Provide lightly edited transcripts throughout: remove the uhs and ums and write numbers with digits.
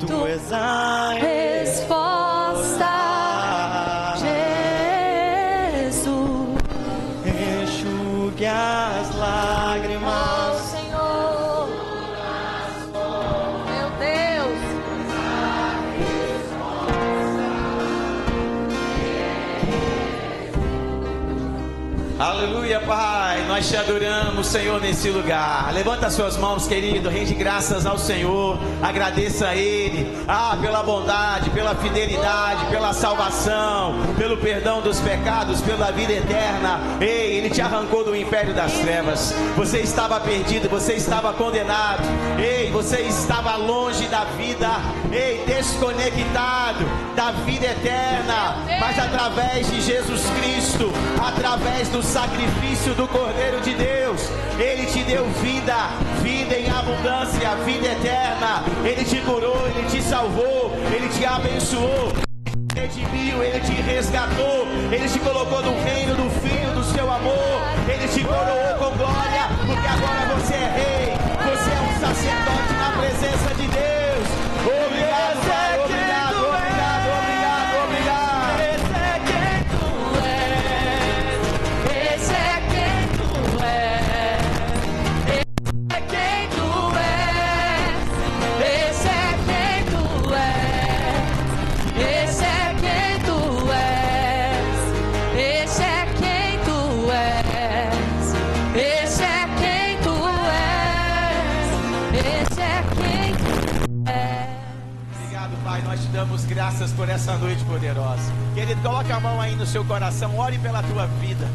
Tu és a resposta, Jesus. Enxugue as lágrimas. Oh, Senhor, meu Deus. Aleluia, Pai, nós te adoramos, Senhor, nesse lugar. Levanta suas mãos, querido, rende graças ao Senhor, agradeça a Ele, pela bondade, pela fidelidade, pela salvação, pelo perdão dos pecados, pela vida eterna. Ei, Ele te arrancou do império das trevas. Você estava perdido, você estava condenado. Ei, você estava longe da vida, ei, desconectado da vida eterna, mas através de Jesus Cristo, através do sacrifício do Cordeiro de Deus, Ele te deu vida, vida em abundância, vida eterna. Ele te curou, Ele te salvou, Ele te abençoou, Ele te redimiu, Ele te resgatou, Ele te colocou no reino do Filho do seu amor, Ele te coroou com glória, porque agora você é rei, você é um sacerdote na presença de Deus. Obrigado, Pai, obrigado, obrigado, obrigado, obrigado. Esse é quem tu és. Esse é quem tu és. Esse é quem tu és. Esse é quem tu és. Esse é quem tu és. Esse é quem tu és. Esse é quem tu és. Esse é quem tu és. Obrigado, Pai, nós te damos graças por essa noite poderosa. Querido, coloque a mão aí no seu coração, ore pela tua vida,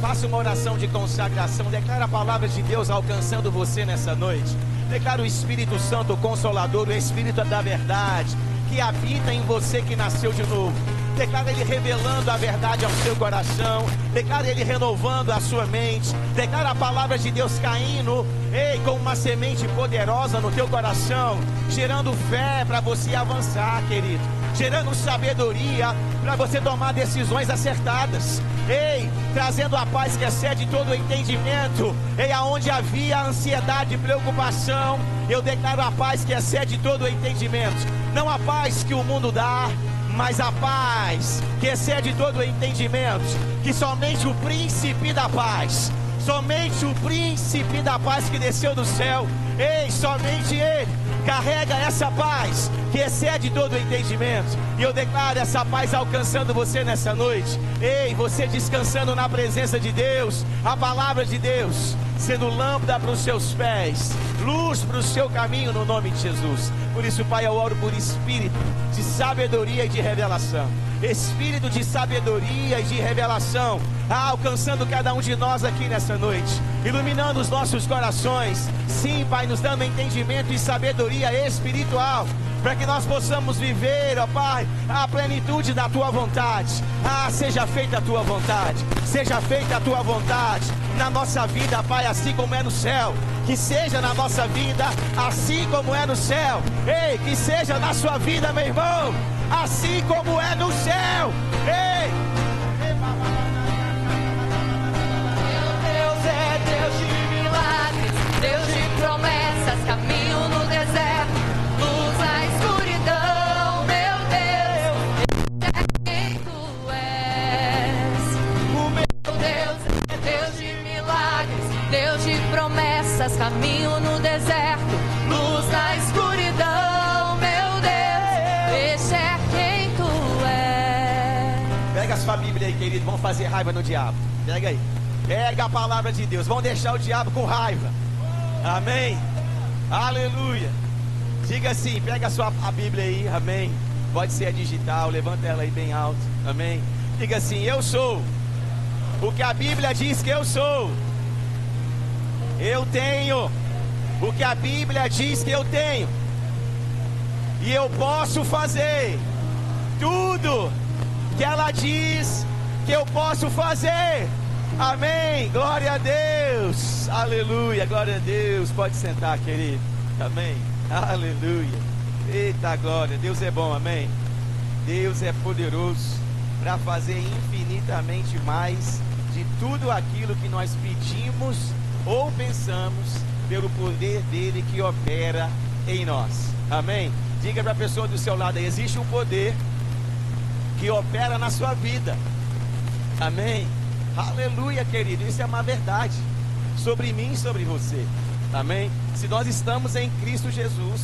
faça uma oração de consagração, declara a palavra de Deus alcançando você nessa noite. Declara o Espírito Santo, o Consolador, o Espírito da verdade, que habita em você, que nasceu de novo. Declara Ele revelando a verdade ao seu coração, declara Ele renovando a sua mente, declara a palavra de Deus caindo, ei, com uma semente poderosa no teu coração, gerando fé para você avançar, querido, gerando sabedoria para você tomar decisões acertadas, ei, trazendo a paz que excede todo o entendimento. Ei, aonde havia ansiedade e preocupação, eu declaro a paz que excede todo o entendimento, não a paz que o mundo dá, mas a paz que excede todo o entendimento, que somente o príncipe da paz, somente o príncipe da paz que desceu do céu, ei, somente Ele carrega essa paz que excede todo o entendimento. E eu declaro essa paz alcançando você nessa noite. Ei, você descansando na presença de Deus, a palavra de Deus sendo lâmpada para os seus pés, luz para o seu caminho, no nome de Jesus. Por isso, Pai, eu oro por espírito de sabedoria e de revelação, espírito de sabedoria e de revelação, alcançando cada um de nós aqui nessa noite, iluminando os nossos corações. Sim, Pai, nos dando entendimento e sabedoria espiritual, para que nós possamos viver, ó Pai, a plenitude da Tua vontade. Seja feita a Tua vontade, seja feita a Tua vontade na nossa vida, Pai, assim como é no céu. Que seja na nossa vida, assim como é no céu. Ei, que seja na sua vida, meu irmão, assim como é no céu. Ei, Deus é Deus de milagres, Deus de promessas, caminho no deserto, luz na escuridão, meu Deus, é quem tu és. O meu Deus é Deus de milagres, Deus de promessas, caminho no deserto, luz na escuridão, meu Deus, esse é quem tu és. pega a sua Bíblia aí, querido, vamos fazer raiva no diabo. Pega aí, pega a palavra de Deus, vamos deixar o diabo com raiva. Amém, aleluia. Diga assim, pega a Bíblia aí, amém. Pode ser a digital, levanta ela aí bem alto, amém. Diga assim, eu sou o que a Bíblia diz que eu sou. Eu tenho o que a Bíblia diz que eu tenho, e eu posso fazer tudo que ela diz que eu posso fazer. Amém, glória a Deus, aleluia, glória a Deus. Pode sentar, querido, amém, aleluia. Eita glória, Deus é bom, amém. Deus é poderoso para fazer infinitamente mais de tudo aquilo que nós pedimos ou pensamos, pelo poder dele que opera em nós. Amém? Diga para a pessoa do seu lado aí, existe um poder que opera na sua vida. Amém? Aleluia, querido. Isso é uma verdade sobre mim e sobre você. Amém? Se nós estamos em Cristo Jesus,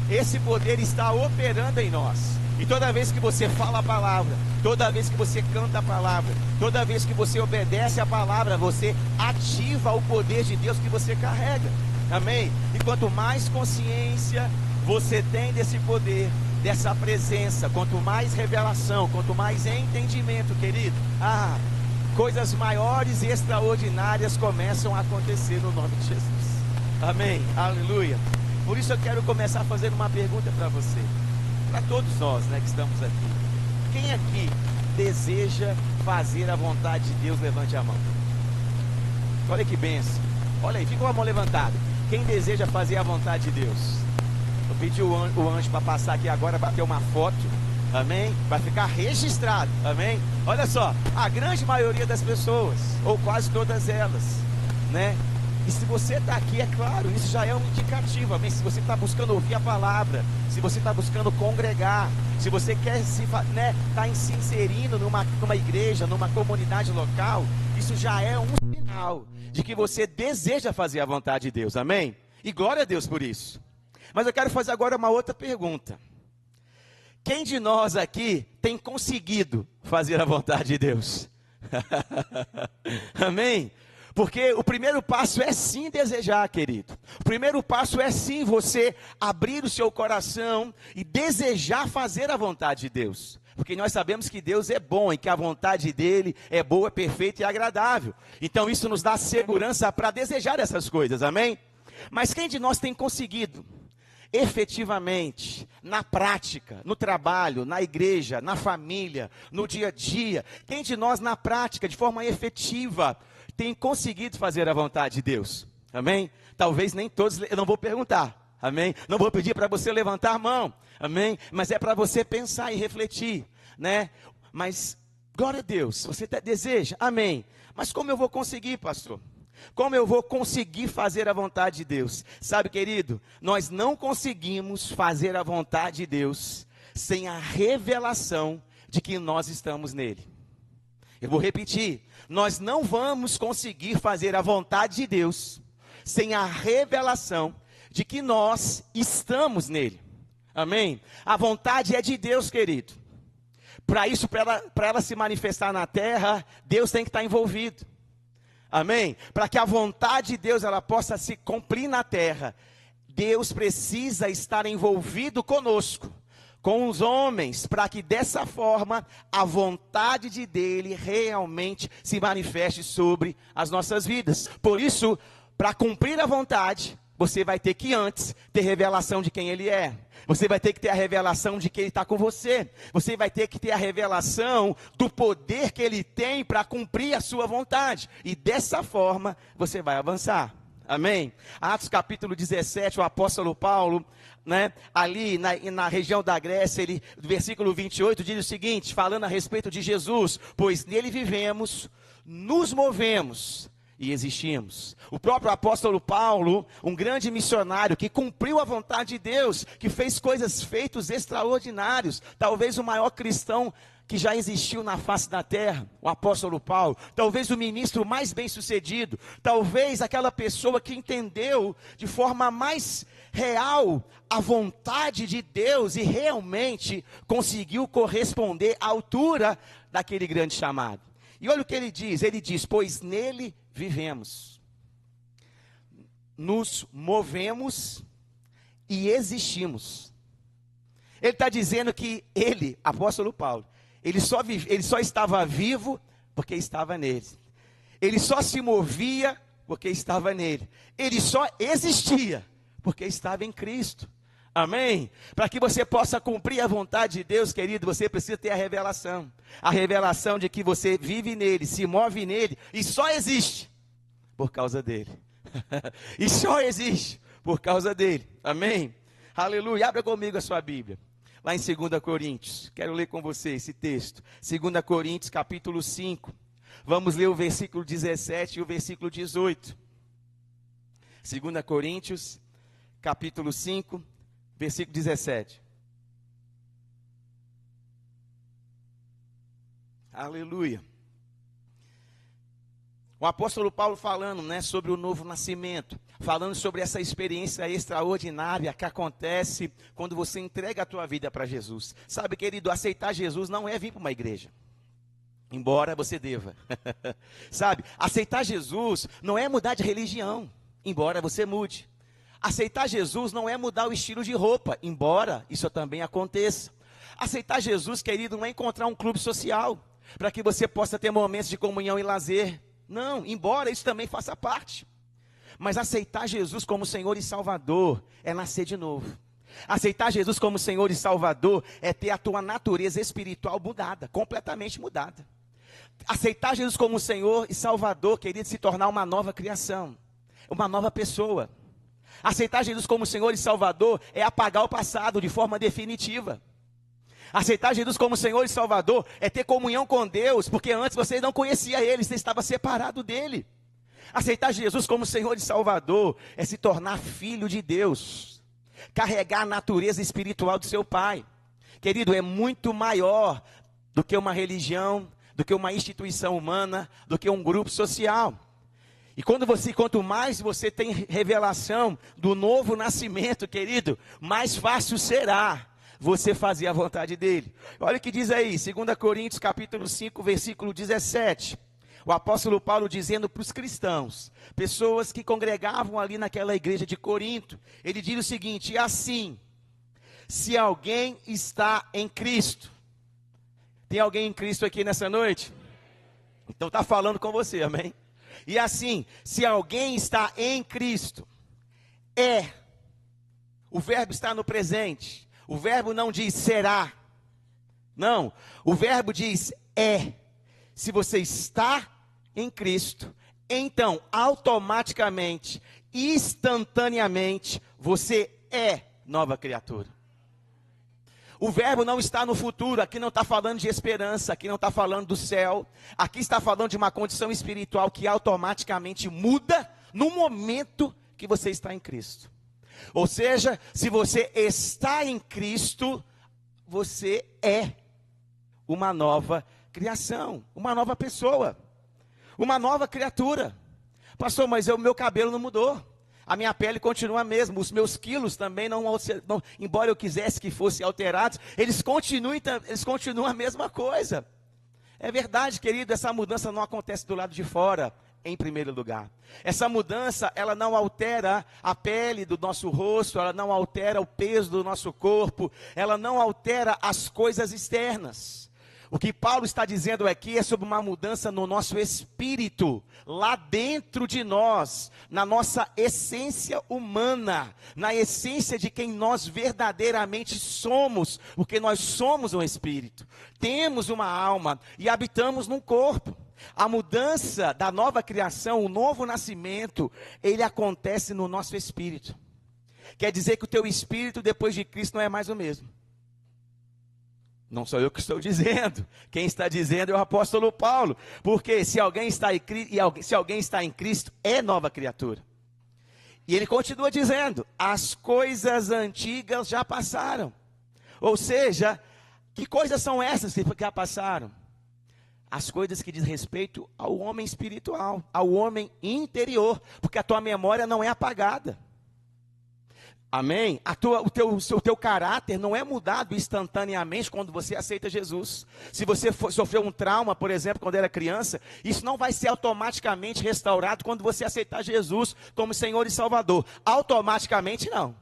esse poder está operando em nós. E toda vez que você fala a palavra, toda vez que você canta a palavra, toda vez que você obedece a palavra, você ativa o poder de Deus que você carrega. Amém? E quanto mais consciência você tem desse poder, dessa presença, quanto mais revelação, quanto mais entendimento, querido, coisas maiores e extraordinárias começam a acontecer no nome de Jesus. Amém? Aleluia. Por isso eu quero começar fazendo uma pergunta para você, para todos nós, né, que estamos aqui. Quem aqui deseja fazer a vontade de Deus? Levante a mão. Olha que benção. Olha aí, fica com a mão levantada. Quem deseja fazer a vontade de Deus? Eu pedi o anjo para passar aqui agora, bater uma foto. Amém? Vai ficar registrado. Amém? Olha só, a grande maioria das pessoas, ou quase todas elas, né? E se você está aqui, é claro, isso já é um indicativo. Amém? Se você está buscando ouvir a palavra, se você está buscando congregar, se você quer tá se inserindo numa igreja, numa comunidade local, isso já é um sinal de que você deseja fazer a vontade de Deus. Amém? E glória a Deus por isso. Mas eu quero fazer agora uma outra pergunta. Quem de nós aqui tem conseguido fazer a vontade de Deus? Amém? Porque o primeiro passo é sim desejar, querido. O primeiro passo é sim você abrir o seu coração e desejar fazer a vontade de Deus. Porque nós sabemos que Deus é bom e que a vontade dele é boa, perfeita e agradável. Então isso nos dá segurança para desejar essas coisas, amém? Mas quem de nós tem conseguido efetivamente, na prática, no trabalho, na igreja, na família, no dia a dia, quem de nós na prática, de forma efetiva, tem conseguido fazer a vontade de Deus? Amém? Talvez nem todos, eu não vou perguntar, amém? Não vou pedir para você levantar a mão, amém? Mas é para você pensar e refletir, né? Mas, glória a Deus, você deseja, amém? Mas como eu vou conseguir, pastor? Como eu vou conseguir fazer a vontade de Deus? Sabe, querido, nós não conseguimos fazer a vontade de Deus sem a revelação de que nós estamos nele. Eu vou repetir, nós não vamos conseguir fazer a vontade de Deus sem a revelação de que nós estamos nele. Amém? A vontade é de Deus, querido. Para isso, para ela se manifestar na terra, Deus tem que estar envolvido. Amém? Para que a vontade de Deus ela possa se cumprir na terra, Deus precisa estar envolvido conosco, com os homens, para que dessa forma a vontade dele realmente se manifeste sobre as nossas vidas. Por isso, para cumprir a vontade, você vai ter que antes ter revelação de quem ele é. Você vai ter que ter a revelação de que ele está com você. Você vai ter que ter a revelação do poder que ele tem para cumprir a sua vontade. E dessa forma, você vai avançar. Amém? Atos capítulo 17, o apóstolo Paulo, né, ali na região da Grécia, versículo 28, diz o seguinte, falando a respeito de Jesus: pois nele vivemos, nos movemos e existimos. O próprio apóstolo Paulo, um grande missionário que cumpriu a vontade de Deus, que fez feitos extraordinários, talvez o maior cristão que já existiu na face da terra, o apóstolo Paulo, talvez o ministro mais bem sucedido, talvez aquela pessoa que entendeu de forma mais real a vontade de Deus e realmente conseguiu corresponder à altura daquele grande chamado. E olha o que ele diz, pois nele vivemos, nos movemos e existimos. Ele está dizendo que ele, apóstolo Paulo, ele só estava vivo porque estava nele. Ele só se movia porque estava nele. Ele só existia porque estava em Cristo. Amém? Para que você possa cumprir a vontade de Deus, querido, você precisa ter a revelação. A revelação de que você vive nele, se move nele e só existe por causa dele. E só existe por causa dele. Amém? Aleluia. Abra comigo a sua Bíblia. Lá em 2 Coríntios. Quero ler com você esse texto. 2 Coríntios capítulo 5. Vamos ler o versículo 17 e o versículo 18. 2 Coríntios capítulo 5. versículo 17. Aleluia. O apóstolo Paulo falando, né, sobre o novo nascimento, falando sobre essa experiência extraordinária que acontece quando você entrega a tua vida para Jesus. Sabe, querido, aceitar Jesus não é vir para uma igreja, embora você deva. Sabe, aceitar Jesus não é mudar de religião, embora você mude. Aceitar Jesus não é mudar o estilo de roupa, embora isso também aconteça. Aceitar Jesus, querido, não é encontrar um clube social, para que você possa ter momentos de comunhão e lazer. Não, embora isso também faça parte. Mas aceitar Jesus como Senhor e Salvador é nascer de novo. Aceitar Jesus como Senhor e Salvador é ter a tua natureza espiritual mudada, completamente mudada. Aceitar Jesus como Senhor e Salvador, querido, se tornar uma nova criação, uma nova pessoa. Aceitar Jesus como Senhor e Salvador é apagar o passado de forma definitiva. Aceitar Jesus como Senhor e Salvador é ter comunhão com Deus, porque antes você não conhecia Ele, você estava separado dEle. Aceitar Jesus como Senhor e Salvador é se tornar filho de Deus, carregar a natureza espiritual do seu Pai. Querido, é muito maior do que uma religião, do que uma instituição humana, do que um grupo social. E quanto mais você tem revelação do novo nascimento, querido, mais fácil será você fazer a vontade dele. Olha o que diz aí, 2 Coríntios capítulo 5, versículo 17. O apóstolo Paulo dizendo para os cristãos, pessoas que congregavam ali naquela igreja de Corinto, ele diz o seguinte: e assim, se alguém está em Cristo. Tem alguém em Cristo aqui nessa noite? Então está falando com você, amém? E assim, se alguém está em Cristo, o verbo está no presente. O verbo não diz será. Não, o verbo diz é. Se você está em Cristo, então automaticamente, instantaneamente, você é nova criatura. O verbo não está no futuro, aqui não está falando de esperança, aqui não está falando do céu, aqui está falando de uma condição espiritual que automaticamente muda no momento que você está em Cristo. Ou seja, se você está em Cristo, você é uma nova criação, uma nova pessoa, uma nova criatura. Pastor, mas o meu cabelo não mudou, a minha pele continua a mesma, os meus quilos também não, embora eu quisesse que fossem alterados, eles continuam a mesma coisa. É verdade, querido, essa mudança não acontece do lado de fora, em primeiro lugar. Essa mudança, ela não altera a pele do nosso rosto, ela não altera o peso do nosso corpo, ela não altera as coisas externas. O que Paulo está dizendo aqui é sobre uma mudança no nosso espírito, lá dentro de nós, na nossa essência humana, na essência de quem nós verdadeiramente somos, porque nós somos um espírito, temos uma alma e habitamos num corpo. A mudança da nova criação, o novo nascimento, ele acontece no nosso espírito. Quer dizer que o teu espírito depois de Cristo não é mais o mesmo. Não sou eu que estou dizendo, quem está dizendo é o apóstolo Paulo, porque se alguém está em Cristo, é nova criatura. E ele continua dizendo, as coisas antigas já passaram. Ou seja, que coisas são essas que já passaram? As coisas que diz respeito ao homem espiritual, ao homem interior, porque a tua memória não é apagada. Amém? O teu caráter não é mudado instantaneamente quando você aceita Jesus. Se você sofreu um trauma, por exemplo, quando era criança, isso não vai ser automaticamente restaurado quando você aceitar Jesus como Senhor e Salvador. Automaticamente não.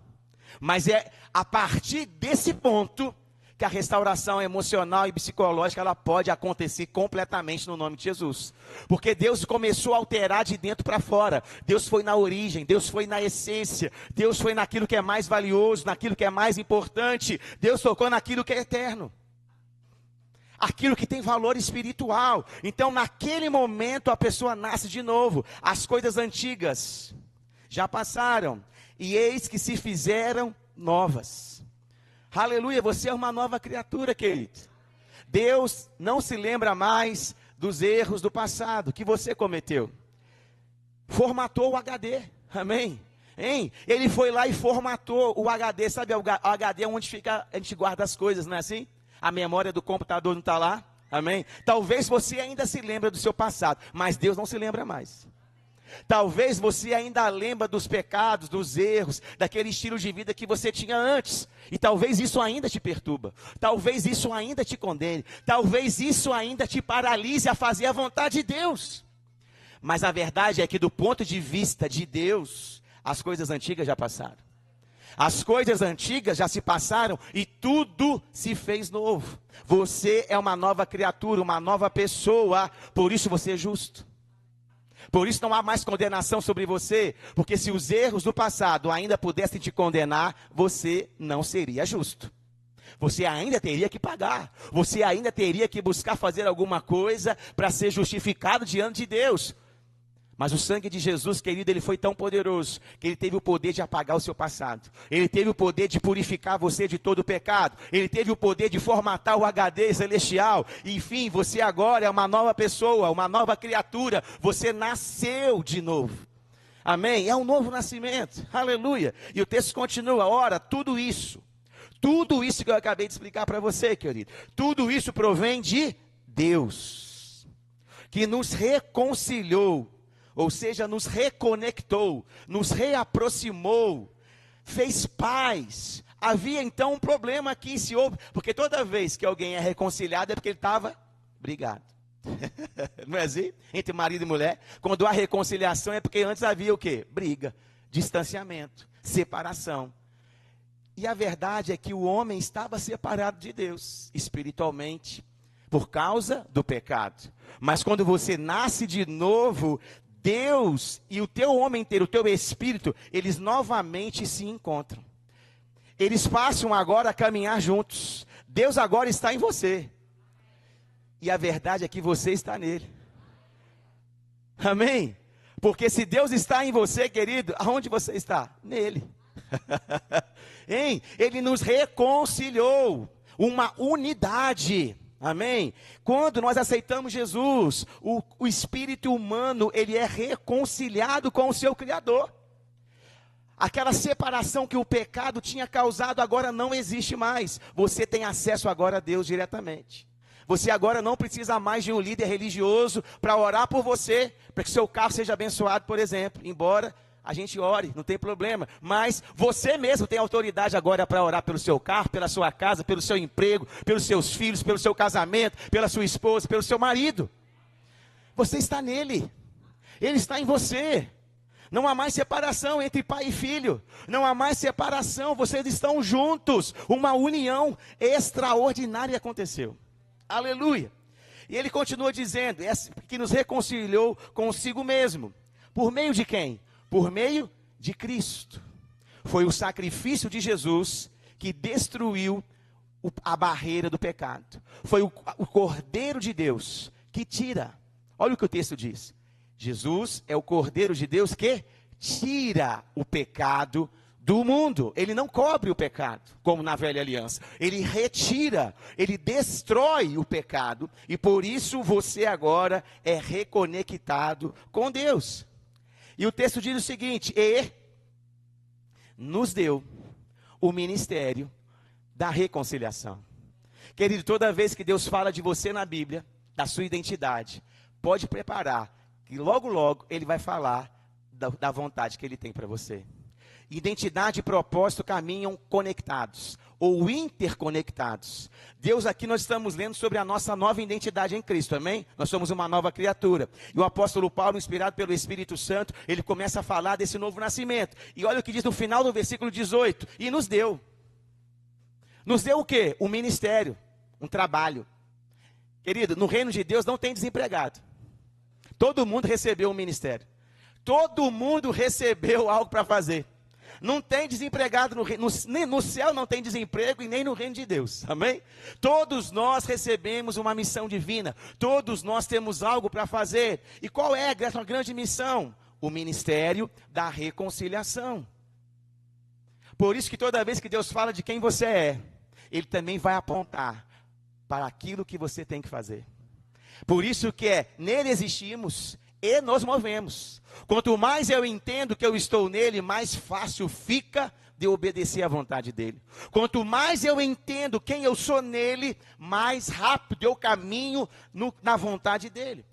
Mas é a partir desse ponto que a restauração emocional e psicológica ela pode acontecer completamente no nome de Jesus. Porque Deus começou a alterar de dentro para fora. Deus foi na origem, Deus foi na essência, Deus foi naquilo que é mais valioso, naquilo que é mais importante. Deus tocou naquilo que é eterno. Aquilo que tem valor espiritual. Então naquele momento a pessoa nasce de novo. As coisas antigas já passaram e eis que se fizeram novas. Aleluia, você é uma nova criatura, querido. Deus não se lembra mais dos erros do passado que você cometeu. Formatou o HD, amém? Hein? Ele foi lá e formatou o HD. Sabe o HD é onde fica, a gente guarda as coisas, não é assim? A memória do computador não está lá? Amém? Talvez você ainda se lembre do seu passado, mas Deus não se lembra mais. Talvez você ainda lembra dos pecados, dos erros, daquele estilo de vida que você tinha antes. E talvez isso ainda te perturba. Talvez isso ainda te condene. Talvez isso ainda te paralise a fazer a vontade de Deus. Mas a verdade é que do ponto de vista de Deus, as coisas antigas já passaram. As coisas antigas já se passaram e tudo se fez novo. Você é uma nova criatura, uma nova pessoa, por isso você é justo. Por isso não há mais condenação sobre você, porque se os erros do passado ainda pudessem te condenar, você não seria justo. Você ainda teria que pagar, você ainda teria que buscar fazer alguma coisa para ser justificado diante de Deus. Mas o sangue de Jesus, querido, ele foi tão poderoso, que ele teve o poder de apagar o seu passado. Ele teve o poder de purificar você de todo o pecado. Ele teve o poder de formatar o HD celestial. Enfim, você agora é uma nova pessoa, uma nova criatura. Você nasceu de novo. Amém? É um novo nascimento. Aleluia. E o texto continua. Ora, tudo isso que eu acabei de explicar para você, querido, tudo isso provém de Deus, que nos reconciliou. Ou seja, nos reconectou, nos reaproximou, fez paz. Havia então um problema aqui, se houve, porque toda vez que alguém é reconciliado é porque ele estava brigado. Não é assim? Entre marido e mulher. Quando há reconciliação é porque antes havia o quê? Briga, distanciamento, separação. E a verdade é que o homem estava separado de Deus, espiritualmente, por causa do pecado. Mas quando você nasce de novo, Deus e o teu homem inteiro, o teu espírito, eles novamente se encontram. Eles passam agora a caminhar juntos. Deus agora está em você. E a verdade é que você está nele. Amém? Porque se Deus está em você, querido, aonde você está? Nele. Hein? Ele nos reconciliou. Uma unidade. Amém? Quando nós aceitamos Jesus, o espírito humano, ele é reconciliado com o seu Criador. Aquela separação que o pecado tinha causado agora não existe mais. Você tem acesso agora a Deus diretamente. Você agora não precisa mais de um líder religioso para orar por você, para que seu carro seja abençoado, por exemplo. Embora a gente ore, não tem problema. Mas você mesmo tem autoridade agora para orar pelo seu carro, pela sua casa, pelo seu emprego, pelos seus filhos, pelo seu casamento, pela sua esposa, pelo seu marido. Você está nele. Ele está em você. Não há mais separação entre pai e filho. Não há mais separação. Vocês estão juntos. Uma união extraordinária aconteceu. Aleluia. E ele continua dizendo, que nos reconciliou consigo mesmo. Por meio de quem? Por meio de Cristo. Foi o sacrifício de Jesus que destruiu a barreira do pecado. Foi o Cordeiro de Deus que tira. Olha o que o texto diz. Jesus é o Cordeiro de Deus que tira o pecado do mundo. Ele não cobre o pecado, como na velha aliança. Ele retira, ele destrói o pecado. E por isso você agora é reconectado com Deus. E o texto diz o seguinte: e nos deu o ministério da reconciliação. Querido, toda vez que Deus fala de você na Bíblia, da sua identidade, pode preparar, que logo logo Ele vai falar da vontade que Ele tem para você. Identidade e propósito caminham conectados, ou interconectados. Deus, aqui nós estamos lendo sobre a nossa nova identidade em Cristo, amém? Nós somos uma nova criatura. E o apóstolo Paulo, inspirado pelo Espírito Santo, ele começa a falar desse novo nascimento. E olha o que diz no final do versículo 18. E nos deu. Nos deu o quê? Um ministério, um trabalho. Querido, no reino de Deus não tem desempregado. Todo mundo recebeu um ministério. Todo mundo recebeu algo para fazer. Não tem desempregado no céu, não tem desemprego e nem no reino de Deus, amém? Todos nós recebemos uma missão divina, todos nós temos algo para fazer. E qual é essa grande missão? O ministério da reconciliação. Por isso que toda vez que Deus fala de quem você é, Ele também vai apontar para aquilo que você tem que fazer. Por isso que nele existimos, e nos movemos. Quanto mais eu entendo que eu estou nele, mais fácil fica de obedecer à vontade dele. Quanto mais eu entendo quem eu sou nele, mais rápido eu caminho na vontade dele.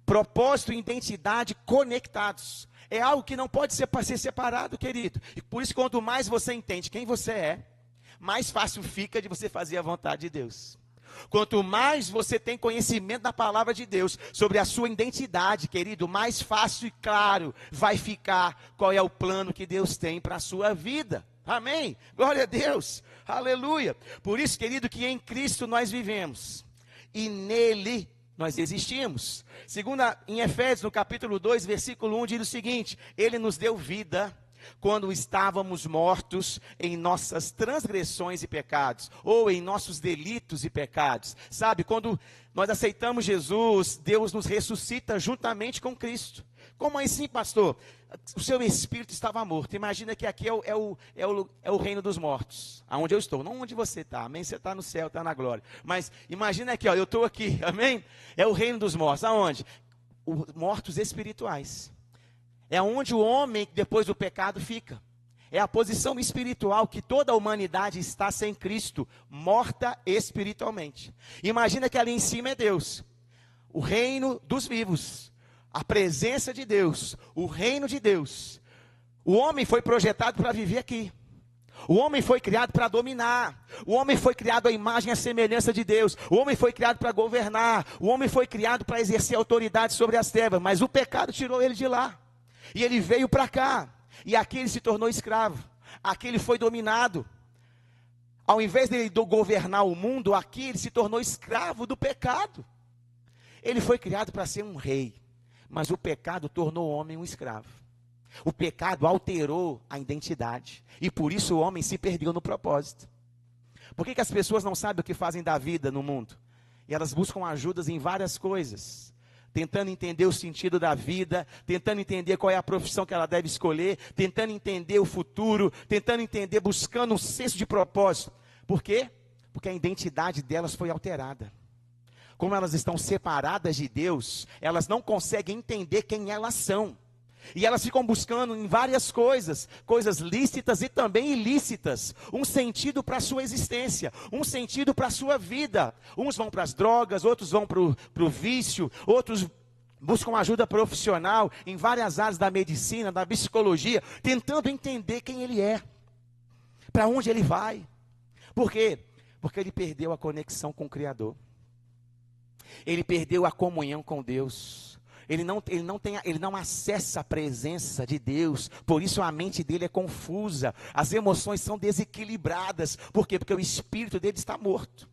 Propósito e identidade conectados. É algo que não pode ser separado, querido. E por isso, quanto mais você entende quem você é, mais fácil fica de você fazer a vontade de Deus. Quanto mais você tem conhecimento da palavra de Deus sobre a sua identidade, querido, mais fácil e claro vai ficar qual é o plano que Deus tem para a sua vida. Amém? Glória a Deus. Aleluia. Por isso, querido, que em Cristo nós vivemos e nele nós existimos. Segunda, em Efésios, no capítulo 2, versículo 1, diz o seguinte: Ele nos deu vida quando estávamos mortos em nossas transgressões e pecados, ou em nossos delitos e pecados. Sabe, quando nós aceitamos Jesus, Deus nos ressuscita juntamente com Cristo. Como assim, pastor? O seu espírito estava morto. Imagina que aqui é o reino dos mortos, aonde eu estou, não onde você está, amém? Você está no céu, está na glória. Mas imagina aqui, eu estou aqui, amém? É o reino dos mortos, aonde? Os mortos espirituais. É onde o homem, depois do pecado, fica. É a posição espiritual que toda a humanidade está sem Cristo, morta espiritualmente. Imagina que ali em cima é Deus, o reino dos vivos, a presença de Deus, o reino de Deus. O homem foi projetado para viver aqui. O homem foi criado para dominar. O homem foi criado à imagem e à semelhança de Deus. O homem foi criado para governar. O homem foi criado para exercer autoridade sobre as trevas. Mas o pecado tirou ele de lá. E ele veio para cá, e aqui ele se tornou escravo, aqui ele foi dominado. Ao invés de ele governar o mundo, aqui ele se tornou escravo do pecado. Ele foi criado para ser um rei, mas o pecado tornou o homem um escravo. O pecado alterou a identidade, e por isso o homem se perdeu no propósito. Por que as pessoas não sabem o que fazem da vida no mundo? E elas buscam ajudas em várias coisas, tentando entender o sentido da vida, tentando entender qual é a profissão que ela deve escolher, tentando entender o futuro, tentando entender, buscando um senso de propósito. Por quê? Porque a identidade delas foi alterada. Como elas estão separadas de Deus, elas não conseguem entender quem elas são. E elas ficam buscando em várias coisas, coisas lícitas e também ilícitas, um sentido para a sua existência, um sentido para a sua vida. Uns vão para as drogas, outros vão para o vício, outros buscam ajuda profissional em várias áreas da medicina, da psicologia, tentando entender quem ele é, para onde ele vai. Por quê? Porque ele perdeu a conexão com o Criador. Ele perdeu a comunhão com Deus. Ele não acessa a presença de Deus, por isso a mente dele é confusa, as emoções são desequilibradas. Por quê? Porque o espírito dele está morto.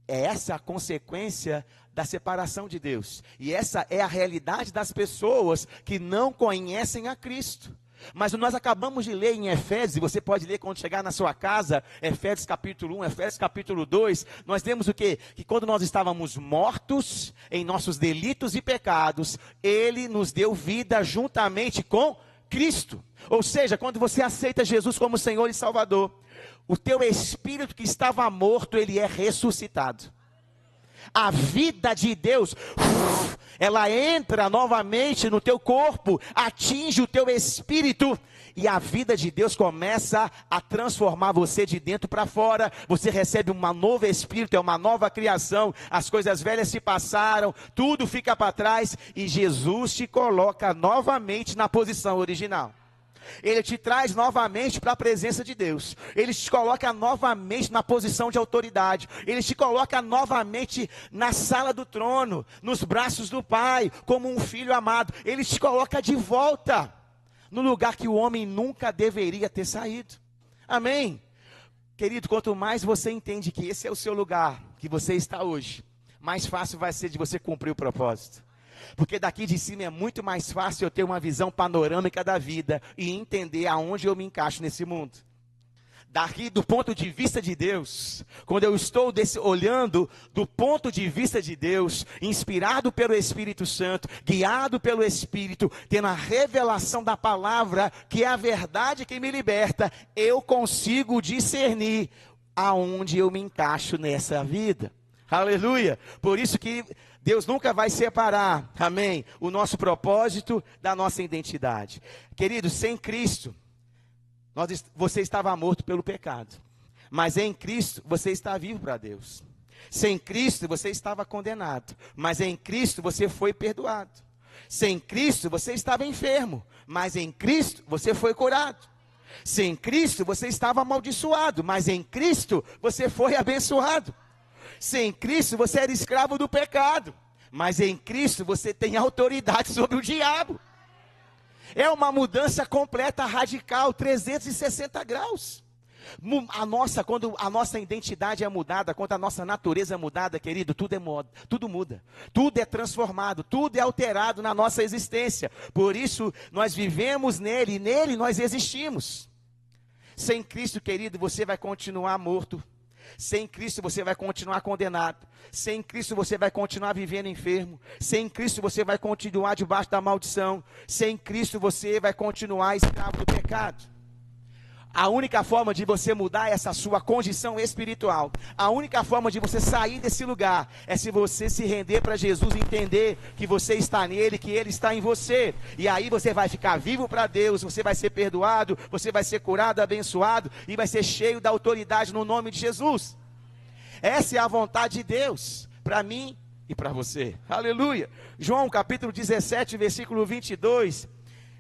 É essa a consequência da separação de Deus, e essa é a realidade das pessoas que não conhecem a Cristo. Mas nós acabamos de ler em Efésios, e você pode ler quando chegar na sua casa, Efésios capítulo 1, Efésios capítulo 2, nós temos o quê? Que quando nós estávamos mortos em nossos delitos e pecados, Ele nos deu vida juntamente com Cristo. Ou seja, quando você aceita Jesus como Senhor e Salvador, o teu espírito que estava morto, ele é ressuscitado. A vida de Deus, ela entra novamente no teu corpo, atinge o teu espírito, e a vida de Deus começa a transformar você de dentro para fora. Você recebe um novo espírito, é uma nova criação. As coisas velhas se passaram, tudo fica para trás, e Jesus te coloca novamente na posição original. Ele te traz novamente para a presença de Deus. Ele te coloca novamente na posição de autoridade. Ele te coloca novamente na sala do trono, nos braços do Pai, como um filho amado. Ele te coloca de volta no lugar que o homem nunca deveria ter saído. Amém? Querido, quanto mais você entende que esse é o seu lugar, que você está hoje, mais fácil vai ser de você cumprir o propósito. Porque daqui de cima é muito mais fácil eu ter uma visão panorâmica da vida e entender aonde eu me encaixo nesse mundo. Daqui do ponto de vista de Deus, quando eu estou olhando do ponto de vista de Deus, inspirado pelo Espírito Santo, guiado pelo Espírito, tendo a revelação da palavra, que é a verdade que me liberta, eu consigo discernir aonde eu me encaixo nessa vida. Aleluia. Por isso que Deus nunca vai separar, amém, o nosso propósito da nossa identidade. Querido, sem Cristo, você estava morto pelo pecado. Mas em Cristo, você está vivo para Deus. Sem Cristo, você estava condenado. Mas em Cristo, você foi perdoado. Sem Cristo, você estava enfermo. Mas em Cristo, você foi curado. Sem Cristo, você estava amaldiçoado. Mas em Cristo, você foi abençoado. Sem Cristo, você era escravo do pecado. Mas em Cristo, você tem autoridade sobre o diabo. É uma mudança completa, radical, 360 graus. Quando a nossa identidade é mudada, quando a nossa natureza é mudada, querido, tudo muda. Tudo é transformado, tudo é alterado na nossa existência. Por isso, nós vivemos nele e nele nós existimos. Sem Cristo, querido, você vai continuar morto. Sem Cristo você vai continuar condenado. Sem Cristo você vai continuar vivendo enfermo. Sem Cristo você vai continuar debaixo da maldição. Sem Cristo você vai continuar escravo do pecado. A única forma de você mudar essa sua condição espiritual, a única forma de você sair desse lugar, é se você se render para Jesus, entender que você está nele, que ele está em você. E aí você vai ficar vivo para Deus, você vai ser perdoado, você vai ser curado, abençoado, e vai ser cheio da autoridade no nome de Jesus. Essa é a vontade de Deus, para mim e para você. Aleluia. João capítulo 17, versículo 22...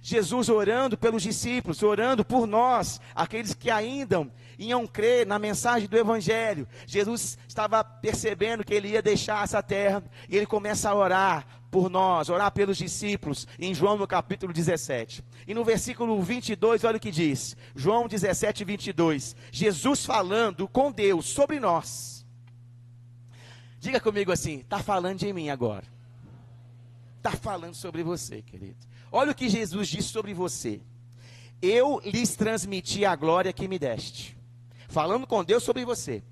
Jesus orando pelos discípulos, orando por nós, aqueles que ainda iam crer na mensagem do Evangelho. Jesus estava percebendo que ele ia deixar essa terra, e ele começa a orar por nós, orar pelos discípulos, em João no capítulo 17. E no versículo 22, olha o que diz, João 17, 22, Jesus falando com Deus sobre nós. Diga comigo assim, está falando de mim agora. Está falando sobre você, querido. Olha o que Jesus disse sobre você. Eu lhes transmiti a glória que me deste. Falando com Deus sobre você.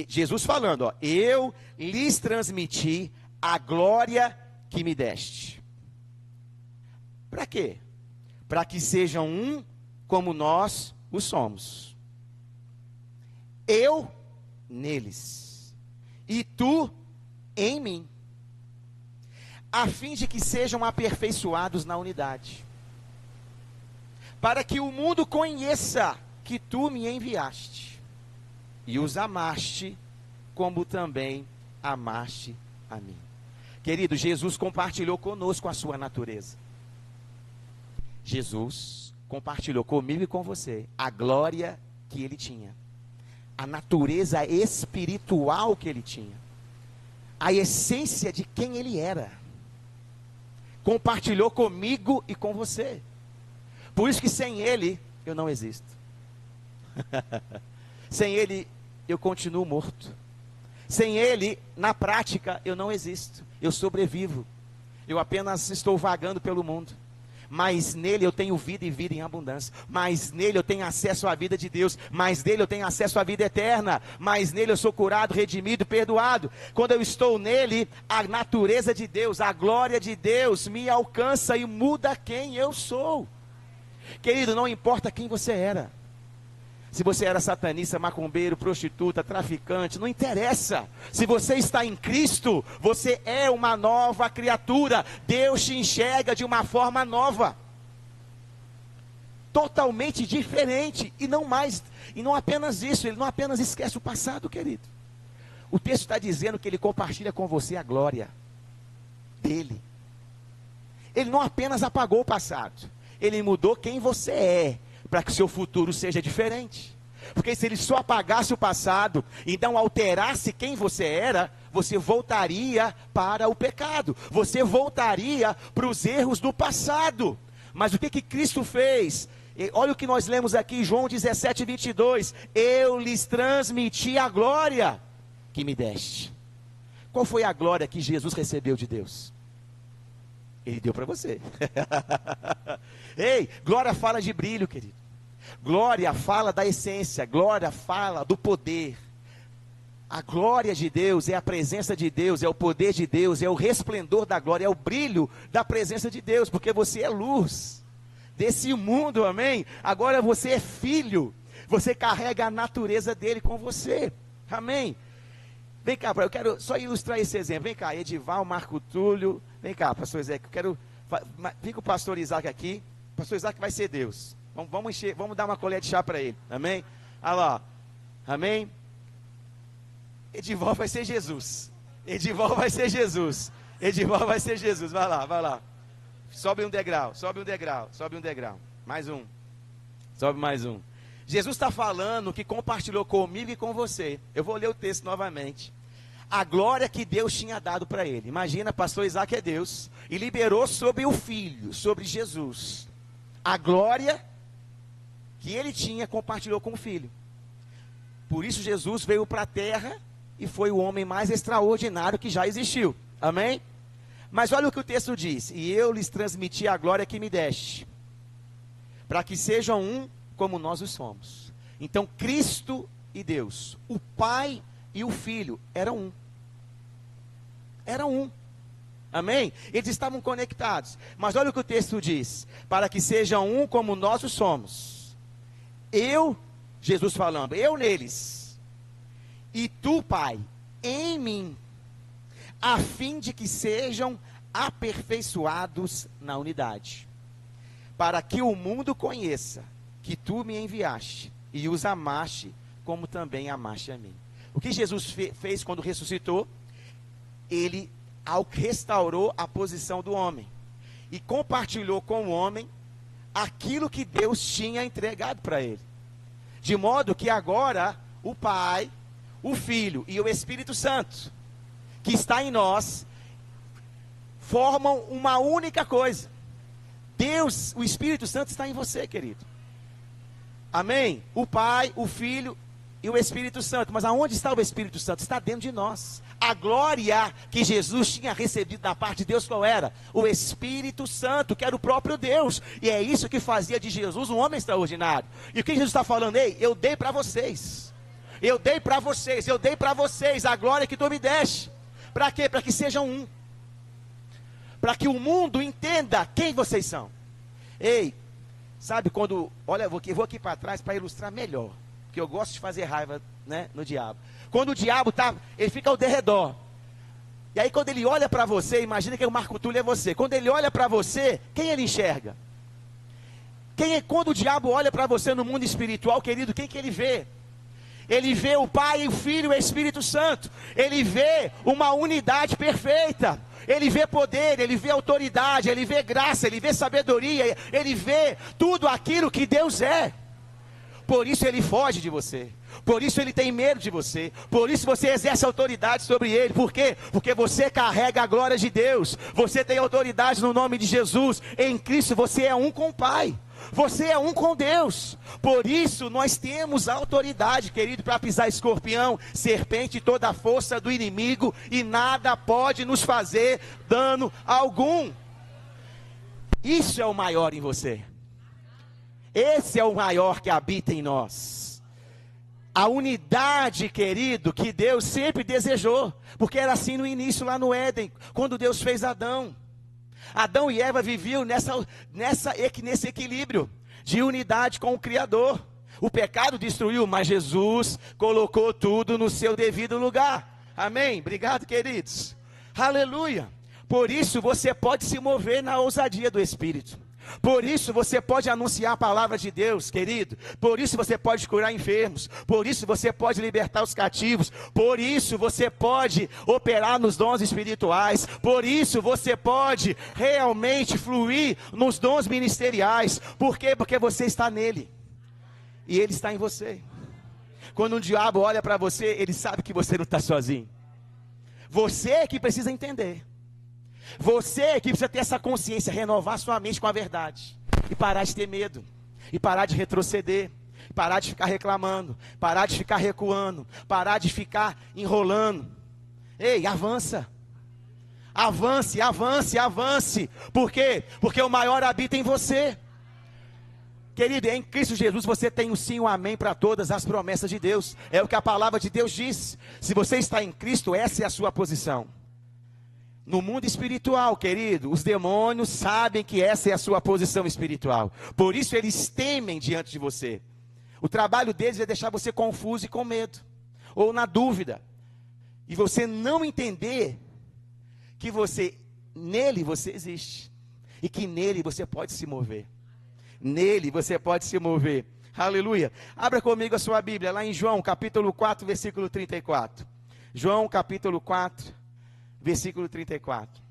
Jesus falando, ó, eu lhes transmiti a glória que me deste. Para quê? Para que sejam um como nós o somos. Eu neles e tu em mim, a fim de que sejam aperfeiçoados na unidade, para que o mundo conheça que tu me enviaste, e os amaste, como também amaste a mim. Querido, Jesus compartilhou conosco a sua natureza. Jesus compartilhou comigo e com você a glória que ele tinha, a natureza espiritual que ele tinha, a essência de quem ele era. Compartilhou comigo e com você. Por isso que sem ele, eu não existo. Sem ele, eu continuo morto. Sem ele, na prática, eu não existo. Eu sobrevivo. Eu apenas estou vagando pelo mundo. Mas nele eu tenho vida e vida em abundância. Mas nele eu tenho acesso à vida de Deus. Mas nele eu tenho acesso à vida eterna. Mas nele eu sou curado, redimido, perdoado. Quando eu estou nele, a natureza de Deus, a glória de Deus me alcança e muda quem eu sou. Querido, não importa quem você era. Se você era satanista, macumbeiro, prostituta, traficante, não interessa. Se você está em Cristo, você é uma nova criatura. Deus te enxerga de uma forma nova. Totalmente diferente. E não apenas isso, ele não apenas esquece o passado, querido. O texto está dizendo que ele compartilha com você a glória dele. Ele não apenas apagou o passado, ele mudou quem você é, para que o seu futuro seja diferente. Porque se ele só apagasse o passado, e não alterasse quem você era, você voltaria para o pecado, você voltaria para os erros do passado. Mas o que Cristo fez? Olha o que nós lemos aqui, João 17, 22. Eu lhes transmiti a glória que me deste. Qual foi a glória que Jesus recebeu de Deus? Ele deu para você. Ei, glória fala de brilho, querido. Glória fala da essência. Glória fala do poder. A glória de Deus é a presença de Deus, é o poder de Deus, é o resplendor da glória, é o brilho da presença de Deus, porque você é luz desse mundo, amém? Agora você é filho, você carrega a natureza dele com você, amém? Vem cá, eu quero só ilustrar esse exemplo. Vem cá, Edival, Marco Túlio. Vem cá, pastor Isaac, eu quero... Fica o pastor Isaac aqui. O pastor Isaac vai ser Deus. Vamos dar uma colher de chá para ele. Amém? Olha lá. Amém? Edival vai ser Jesus. Edival vai ser Jesus. Edival vai ser Jesus. Vai lá, vai lá. Sobe um degrau, sobe um degrau, sobe um degrau. Mais um. Sobe mais um. Jesus está falando que compartilhou comigo e com você. Eu vou ler o texto novamente. A glória que Deus tinha dado para ele. Imagina, pastor Isaac é Deus. E liberou sobre o Filho, sobre Jesus. A glória que ele tinha, compartilhou com o Filho. Por isso Jesus veio para a terra e foi o homem mais extraordinário que já existiu. Amém? Mas olha o que o texto diz. E eu lhes transmiti a glória que me deste, para que sejam um como nós o somos. Então Cristo e Deus, o Pai e o Filho, eram um. Eram um. Amém? Eles estavam conectados. Mas olha o que o texto diz. Para que sejam um como nós o somos. Eu, Jesus falando, eu neles. E tu, Pai, em mim. A fim de que sejam aperfeiçoados na unidade. Para que o mundo conheça que tu me enviaste e os amaste, como também amaste a mim. O que Jesus fez quando ressuscitou? Ele restaurou a posição do homem e compartilhou com o homem aquilo que Deus tinha entregado para ele. De modo que agora o Pai, o Filho e o Espírito Santo, que está em nós, formam uma única coisa. Deus, o Espírito Santo está em você, querido. Amém? O Pai, o Filho e o Espírito Santo. Mas aonde está o Espírito Santo? Está dentro de nós. A glória que Jesus tinha recebido da parte de Deus, qual era? O Espírito Santo, que era o próprio Deus. E é isso que fazia de Jesus um homem extraordinário. E o que Jesus está falando? Ei, eu dei para vocês. Eu dei para vocês. Eu dei para vocês a glória que tu me deste. Para quê? Para que sejam um. Para que o mundo entenda quem vocês são. Ei, sabe quando... Olha, eu vou aqui para trás para ilustrar melhor. Porque eu gosto de fazer raiva, né, no diabo. Quando o diabo ele fica ao derredor. E aí quando ele olha para você, imagina que o Marco Túlio é você. Quando ele olha para você, quem ele enxerga? Quando o diabo olha para você no mundo espiritual, querido, quem que ele vê? Ele vê o Pai, o Filho e o Espírito Santo. Ele vê uma unidade perfeita. Ele vê poder, ele vê autoridade, ele vê graça, ele vê sabedoria, ele vê tudo aquilo que Deus é. Por isso ele foge de você. Por isso ele tem medo de você. Por isso você exerce autoridade sobre ele. Por quê? Porque você carrega a glória de Deus. Você tem autoridade no nome de Jesus. Em Cristo você é um com o Pai. Você é um com Deus. Por isso nós temos autoridade, querido, para pisar escorpião, serpente e toda a força do inimigo. E nada pode nos fazer dano algum. Isso é o maior em você. Esse é o maior que habita em nós. A unidade, querido, que Deus sempre desejou. Porque era assim no início lá no Éden, quando Deus fez Adão. Adão e Eva viviam nesse equilíbrio de unidade com o Criador. O pecado destruiu, mas Jesus colocou tudo no seu devido lugar. Amém? Obrigado, queridos. Aleluia. Por isso você pode se mover na ousadia do Espírito. Por isso você pode anunciar a palavra de Deus, querido. Por isso você pode curar enfermos. Por isso você pode libertar os cativos. Por isso você pode operar nos dons espirituais. Por isso você pode realmente fluir nos dons ministeriais. Por quê? Porque você está nele. E ele está em você. Quando um diabo olha para você, ele sabe que você não está sozinho. Você é que precisa entender. Você que precisa ter essa consciência, renovar sua mente com a verdade. E parar de ter medo. E parar de retroceder. Parar de ficar reclamando. Parar de ficar recuando. Parar de ficar enrolando. Ei, avança. Avance, avance, avance. Por quê? Porque o maior habita em você. Querido, em Cristo Jesus você tem um sim, um amém para todas as promessas de Deus. É o que a palavra de Deus diz. Se você está em Cristo, essa é a sua posição. No mundo espiritual, querido, os demônios sabem que essa é a sua posição espiritual. Por isso eles temem diante de você. O trabalho deles é deixar você confuso e com medo. Ou na dúvida. e você não entender que nele você existe, e que nele você pode se mover. Nele você pode se mover. Aleluia. Abra comigo a sua Bíblia, lá em João, capítulo 4, versículo 34. João, capítulo 4, versículo 34.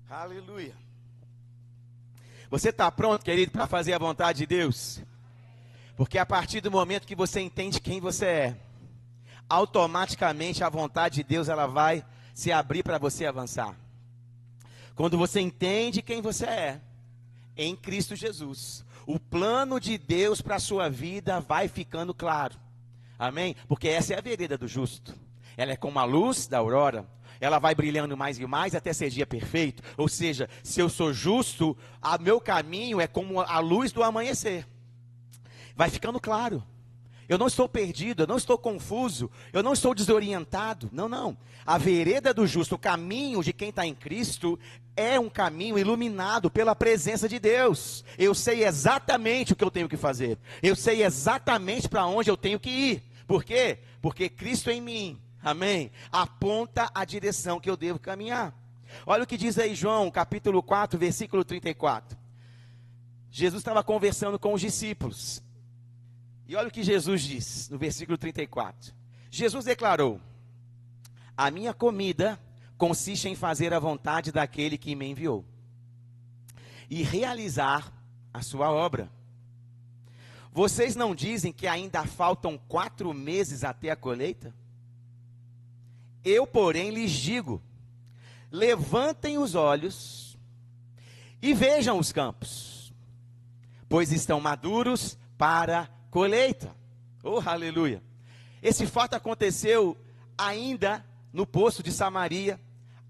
Aleluia. Você está pronto, querido, para fazer a vontade de Deus? Porque a partir do momento que você entende quem você é, automaticamente a vontade de Deus ela vai se abrir para você avançar. Quando você entende quem você é, em Cristo Jesus, o plano de Deus para a sua vida vai ficando claro. Amém? Porque essa é a vereda do justo. Ela é como a luz da aurora. Ela vai brilhando mais e mais até ser dia perfeito. Ou seja, se eu sou justo, meu caminho é como a luz do amanhecer. Vai ficando claro. Eu não estou perdido, eu não estou confuso, eu não estou desorientado. Não, não. A vereda do justo, o caminho de quem está em Cristo, é um caminho iluminado pela presença de Deus. Eu sei exatamente o que eu tenho que fazer. Eu sei exatamente para onde eu tenho que ir. Por quê? Porque Cristo em mim, amém, aponta a direção que eu devo caminhar. Olha o que diz aí João, capítulo 4, versículo 34. Jesus estava conversando com os discípulos. E olha o que Jesus diz, no versículo 34. Jesus declarou: a minha comida consiste em fazer a vontade daquele que me enviou e realizar a sua obra. Vocês não dizem que ainda faltam 4 meses até a colheita? Eu, porém, lhes digo: levantem os olhos e vejam os campos, pois estão maduros para colheita. Oh, aleluia. Esse fato aconteceu ainda no poço de Samaria.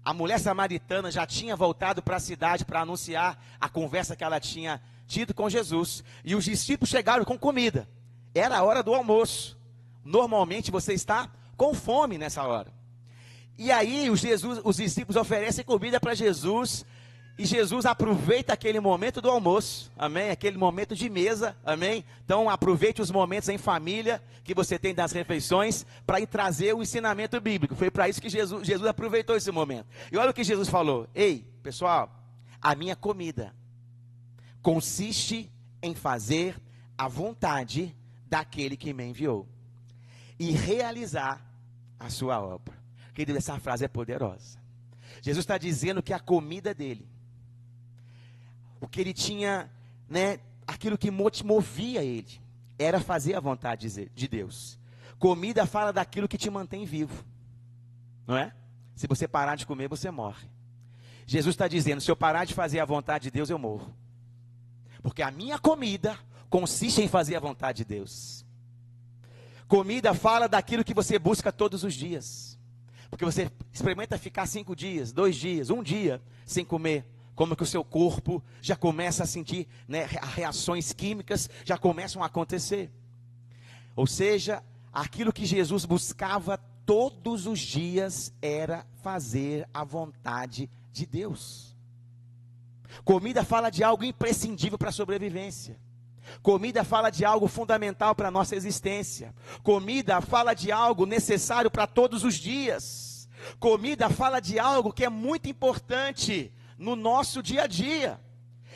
A mulher samaritana já tinha voltado para a cidade para anunciar a conversa que ela tinha tido com Jesus. E os discípulos chegaram com comida. Era a hora do almoço. Normalmente você está com fome nessa hora. E aí os discípulos oferecem comida para Jesus. E Jesus aproveita aquele momento do almoço, amém? Aquele momento de mesa, amém? Então aproveite os momentos em família que você tem das refeições para ir trazer o ensinamento bíblico. Foi para isso que Jesus aproveitou esse momento. E olha o que Jesus falou: ei, pessoal, a minha comida consiste em fazer a vontade daquele que me enviou e realizar a sua obra. Querido, essa frase é poderosa. Jesus está dizendo que a comida dele, o que ele tinha, né, aquilo que movia ele, era fazer a vontade de Deus. Comida fala daquilo que te mantém vivo, não é? Se você parar de comer, você morre. Jesus está dizendo: se eu parar de fazer a vontade de Deus, eu morro. Porque a minha comida consiste em fazer a vontade de Deus. Comida fala daquilo que você busca todos os dias. Porque você experimenta ficar 5 dias, 2 dias, 1 dia sem comer. Como que o seu corpo já começa a sentir, né, reações químicas já começam a acontecer. Ou seja, aquilo que Jesus buscava todos os dias era fazer a vontade de Deus. Comida fala de algo imprescindível para a sobrevivência. Comida fala de algo fundamental para a nossa existência. Comida fala de algo necessário para todos os dias. Comida fala de algo que é muito importante no nosso dia a dia.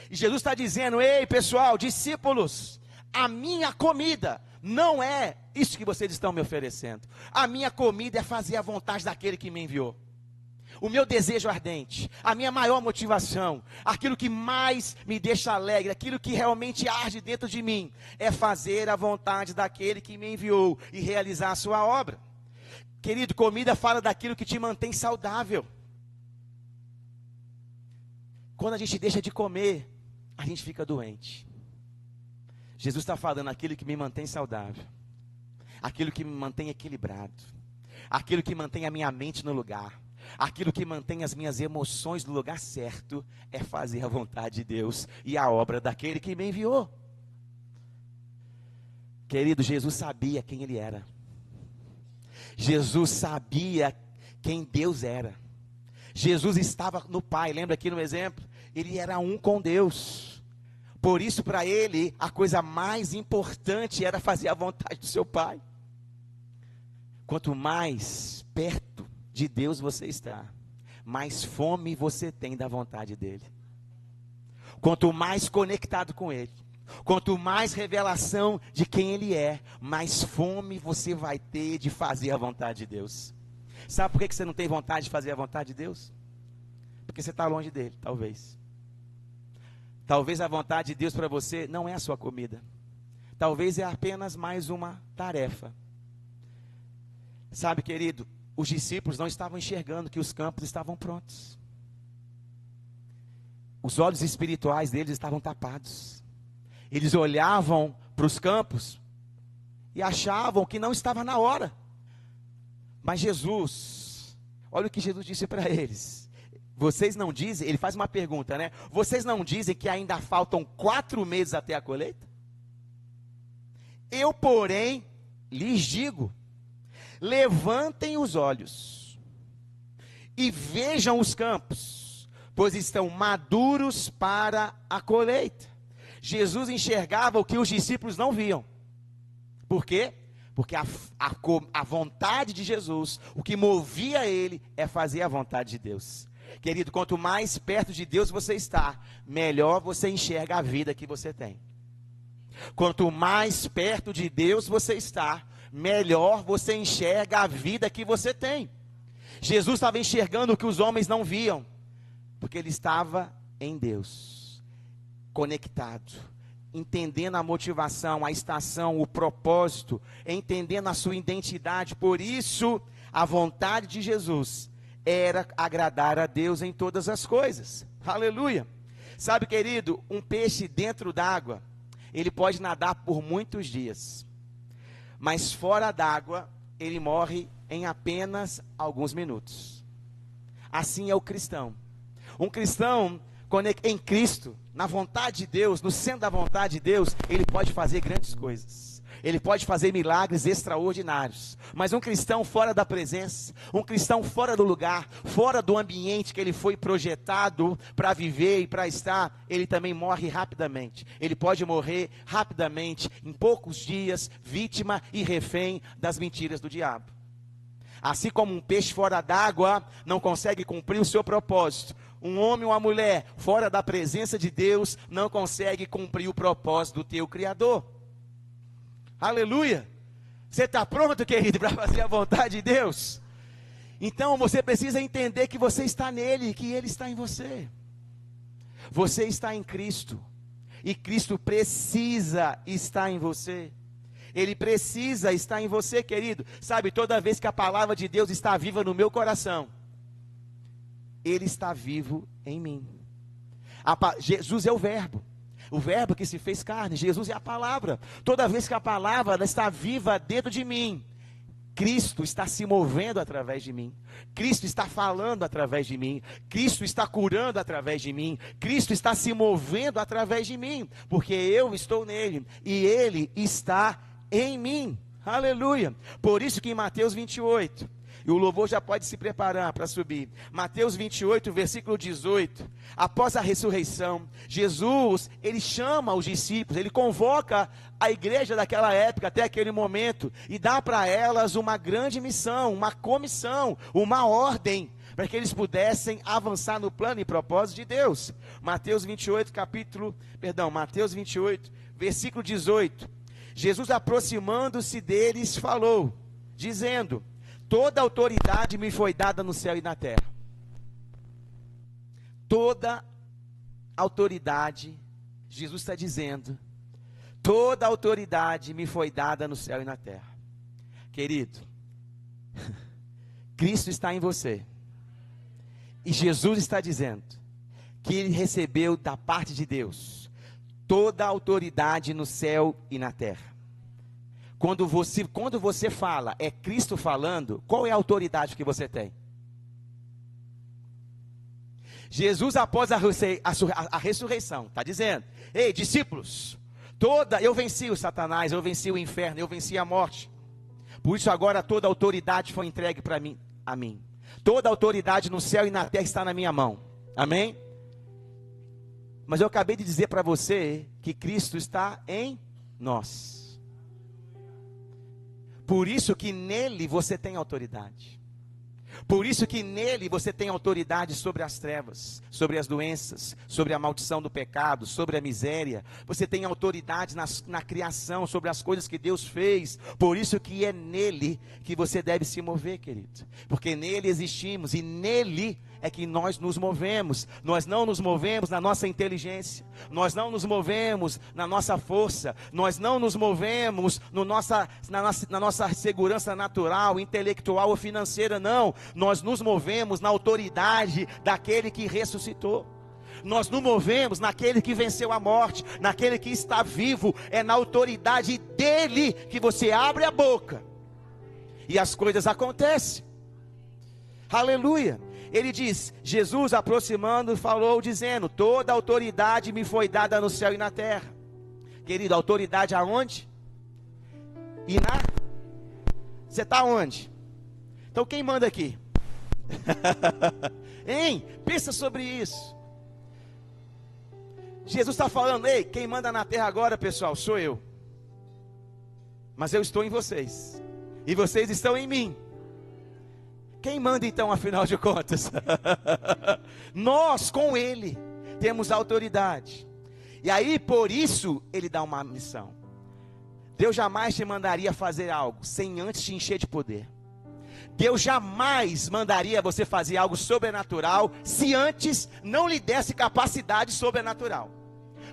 E Jesus está dizendo: ei pessoal, discípulos, a minha comida não é isso que vocês estão me oferecendo. A minha comida é fazer a vontade daquele que me enviou. O meu desejo ardente, a minha maior motivação, aquilo que mais me deixa alegre, aquilo que realmente arde dentro de mim, é fazer a vontade daquele que me enviou e realizar a sua obra. Querido, comida fala daquilo que te mantém saudável. Quando a gente deixa de comer, a gente fica doente. Jesus está falando: aquilo que me mantém saudável, aquilo que me mantém equilibrado, aquilo que mantém a minha mente no lugar, aquilo que mantém as minhas emoções no lugar certo, é fazer a vontade de Deus e a obra daquele que me enviou. Querido, Jesus sabia quem Ele era. Jesus sabia quem Deus era. Jesus estava no Pai, lembra aqui no exemplo? Ele era um com Deus. Por isso, para ele, a coisa mais importante era fazer a vontade do seu Pai. Quanto mais perto de Deus você está, mais fome você tem da vontade dele. Quanto mais conectado com ele, quanto mais revelação de quem ele é, mais fome você vai ter de fazer a vontade de Deus. Sabe por que você não tem vontade de fazer a vontade de Deus? Porque você está longe dele, talvez. Talvez a vontade de Deus para você não é a sua comida. Talvez é apenas mais uma tarefa. Sabe, querido, os discípulos não estavam enxergando que os campos estavam prontos. Os olhos espirituais deles estavam tapados. Eles olhavam para os campos e achavam que não estava na hora. Mas Jesus, olha o que Jesus disse para eles. Vocês não dizem, ele faz uma pergunta, né? Vocês não dizem que ainda faltam 4 meses até a colheita? Eu, porém, lhes digo, levantem os olhos e vejam os campos, pois estão maduros para a colheita. Jesus enxergava o que os discípulos não viam. Por quê? Porque a vontade de Jesus, o que movia ele, é fazer a vontade de Deus. Querido, quanto mais perto de Deus você está, melhor você enxerga a vida que você tem. Quanto mais perto de Deus você está, melhor você enxerga a vida que você tem. Jesus estava enxergando o que os homens não viam, porque ele estava em Deus, conectado, entendendo a motivação, a estação, o propósito, entendendo a sua identidade. Por isso, a vontade de Jesus era agradar a Deus em todas as coisas. Aleluia. Sabe, querido, um peixe dentro d'água, ele pode nadar por muitos dias, mas fora d'água, ele morre em apenas alguns minutos. Assim é o cristão. Um cristão em Cristo, na vontade de Deus, no centro da vontade de Deus, ele pode fazer grandes coisas. Ele pode fazer milagres extraordinários. Mas um cristão fora da presença, um cristão fora do lugar, fora do ambiente que ele foi projetado para viver e para estar, ele também morre rapidamente. Ele pode morrer rapidamente, em poucos dias, vítima e refém das mentiras do diabo. Assim como um peixe fora d'água não consegue cumprir o seu propósito, um homem ou uma mulher fora da presença de Deus não consegue cumprir o propósito do teu Criador. Aleluia! Você está pronto, querido, para fazer a vontade de Deus? Então você precisa entender que você está nele, que ele está em você. Você está em Cristo, e Cristo precisa estar em você. Ele precisa estar em você, querido. Sabe, toda vez que a palavra de Deus está viva no meu coração, ele está vivo em mim. Jesus é o verbo que se fez carne. Jesus é a palavra. Toda vez que a palavra está viva dentro de mim, Cristo está se movendo através de mim. Cristo está falando através de mim. Cristo está curando através de mim. Cristo está se movendo através de mim, porque eu estou nele e ele está em mim. Aleluia. Por isso que em Mateus 28, e o louvor já pode se preparar para subir. Mateus 28, versículo 18. Após a ressurreição, Jesus, ele chama os discípulos, ele convoca a igreja daquela época, até aquele momento, e dá para elas uma grande missão, uma comissão, uma ordem, para que eles pudessem avançar no plano e propósito de Deus. Mateus 28, versículo 18. Jesus, aproximando-se deles, falou, dizendo: toda autoridade me foi dada no céu e na terra. Toda autoridade, Jesus está dizendo, toda autoridade me foi dada no céu e na terra. Querido, Cristo está em você. E Jesus está dizendo que ele recebeu da parte de Deus toda a autoridade no céu e na terra. Quando você fala, é Cristo falando, qual é a autoridade que você tem? Jesus, após a ressurreição, está dizendo: ei, discípulos, eu venci o Satanás, eu venci o inferno, eu venci a morte. Por isso agora toda a autoridade foi entregue para mim, a mim. Toda a autoridade no céu e na terra está na minha mão. Amém? Mas eu acabei de dizer para você que Cristo está em nós. Por isso que nele você tem autoridade. Por isso que nele você tem autoridade sobre as trevas, sobre as doenças, sobre a maldição do pecado, sobre a miséria. Você tem autoridade na criação, sobre as coisas que Deus fez. Por isso que é nele que você deve se mover, querido. Porque nele existimos e nele é que nós nos movemos. Nós não nos movemos na nossa inteligência. Nós não nos movemos na nossa força. Nós não nos movemos na nossa segurança natural, intelectual ou financeira, não. Nós nos movemos na autoridade daquele que ressuscitou. Nós nos movemos naquele que venceu a morte, naquele que está vivo. É na autoridade dele que você abre a boca e as coisas acontecem. Aleluia. Ele diz, Jesus aproximando falou dizendo, toda autoridade me foi dada no céu e na terra. Querido, autoridade aonde? E na? Você está onde? Então quem manda aqui? Hein? Pensa sobre isso. Jesus está falando, ei, quem manda na terra agora, pessoal, sou eu. Mas eu estou em vocês. E vocês estão em mim. Quem manda então, afinal de contas? Nós, com ele, temos autoridade. E aí, por isso, ele dá uma missão. Deus jamais te mandaria fazer algo sem antes te encher de poder. Deus jamais mandaria você fazer algo sobrenatural se antes não lhe desse capacidade sobrenatural.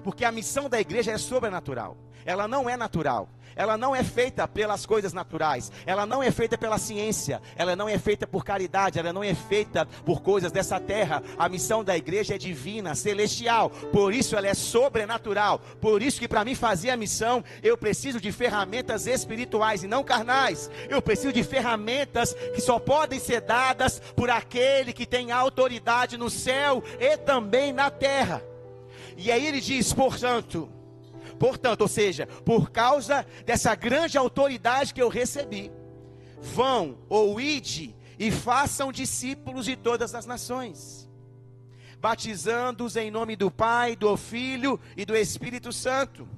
Porque a missão da igreja é sobrenatural. Ela não é natural. Ela não é feita pelas coisas naturais. Ela não é feita pela ciência. Ela não é feita por caridade. Ela não é feita por coisas dessa terra. A missão da igreja é divina, celestial. Por isso ela é sobrenatural. Por isso que para mim fazer a missão, eu preciso de ferramentas espirituais e não carnais. Eu preciso de ferramentas que só podem ser dadas por aquele que tem autoridade no céu e também na terra. E aí ele diz, portanto, ou seja, por causa dessa grande autoridade que eu recebi, vão ou ide e façam discípulos de todas as nações, batizando-os em nome do Pai, do Filho e do Espírito Santo,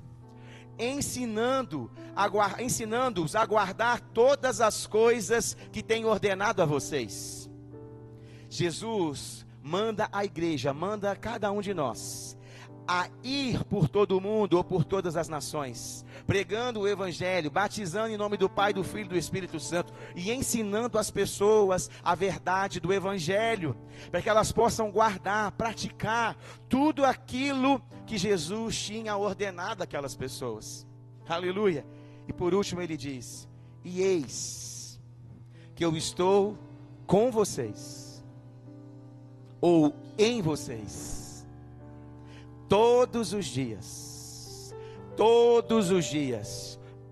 ensinando-os a guardar todas as coisas que tenho ordenado a vocês. Jesus manda a igreja, manda a cada um de nós a ir por todo o mundo ou por todas as nações, pregando o evangelho, batizando em nome do Pai, do Filho e do Espírito Santo, e ensinando as pessoas a verdade do evangelho, para que elas possam guardar, praticar tudo aquilo que Jesus tinha ordenado àquelas pessoas. Aleluia. E por último ele diz, e eis que eu estou com vocês, ou em vocês, todos os dias,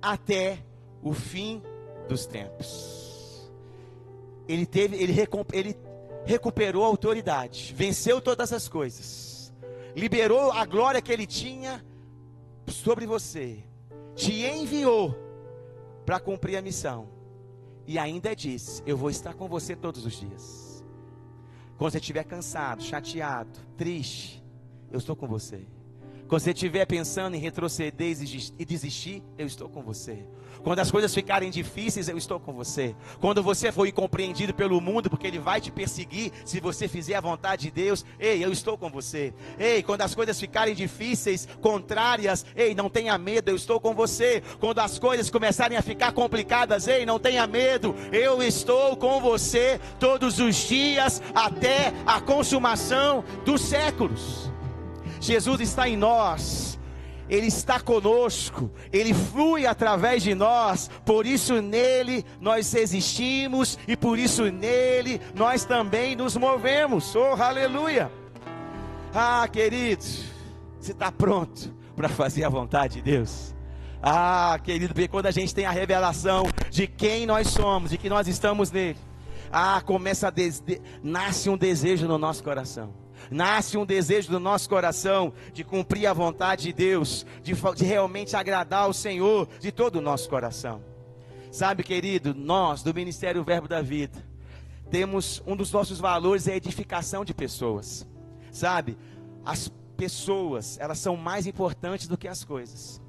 até o fim dos tempos. Ele recuperou a autoridade, venceu todas as coisas, liberou a glória que ele tinha sobre você, te enviou para cumprir a missão, e ainda disse, eu vou estar com você todos os dias. Quando você estiver cansado, chateado, triste, eu estou com você. Quando você estiver pensando em retroceder e desistir, eu estou com você. Quando as coisas ficarem difíceis, eu estou com você. Quando você for incompreendido pelo mundo, porque ele vai te perseguir, se você fizer a vontade de Deus, ei, eu estou com você. Ei, quando as coisas ficarem difíceis, contrárias, ei, não tenha medo, eu estou com você. Quando as coisas começarem a ficar complicadas, ei, não tenha medo, eu estou com você todos os dias, até a consumação dos séculos. Jesus está em nós, Ele está conosco, Ele flui através de nós, por isso nele nós existimos e por isso nele nós também nos movemos. Oh, aleluia! Ah, querido, você está pronto para fazer a vontade de Deus? Ah, querido, porque quando a gente tem a revelação de quem nós somos, de que nós estamos nele, nasce um desejo no nosso coração. Nasce um desejo do nosso coração de cumprir a vontade de Deus, de realmente agradar ao Senhor de todo o nosso coração. Sabe, querido, nós do Ministério Verbo da Vida, temos um dos nossos valores é a edificação de pessoas. Sabe, as pessoas, elas são mais importantes do que as coisas.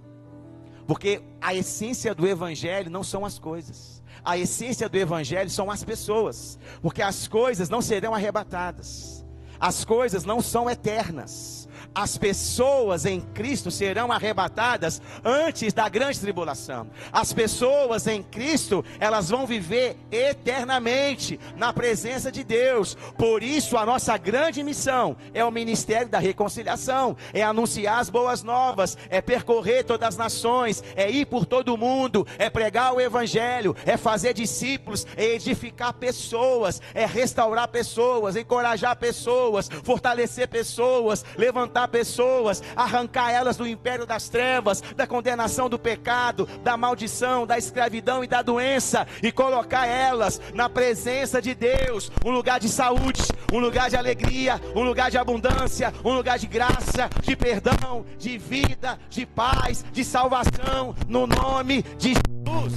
Porque a essência do evangelho não são as coisas. A essência do evangelho são as pessoas. Porque as coisas não serão arrebatadas. As coisas não são eternas. As pessoas em Cristo serão arrebatadas antes da grande tribulação. As pessoas em Cristo, elas vão viver eternamente na presença de Deus. Por isso a nossa grande missão é o ministério da reconciliação, é anunciar as boas novas, é percorrer todas as nações, é ir por todo o mundo, é pregar o evangelho, é fazer discípulos, é edificar pessoas, é restaurar pessoas, encorajar pessoas, fortalecer pessoas, levantar pessoas, arrancar elas do império das trevas, da condenação do pecado, da maldição, da escravidão e da doença, e colocar elas na presença de Deus, um lugar de saúde, um lugar de alegria, um lugar de abundância, um lugar de graça, de perdão, de vida, de paz, de salvação, no nome de Jesus.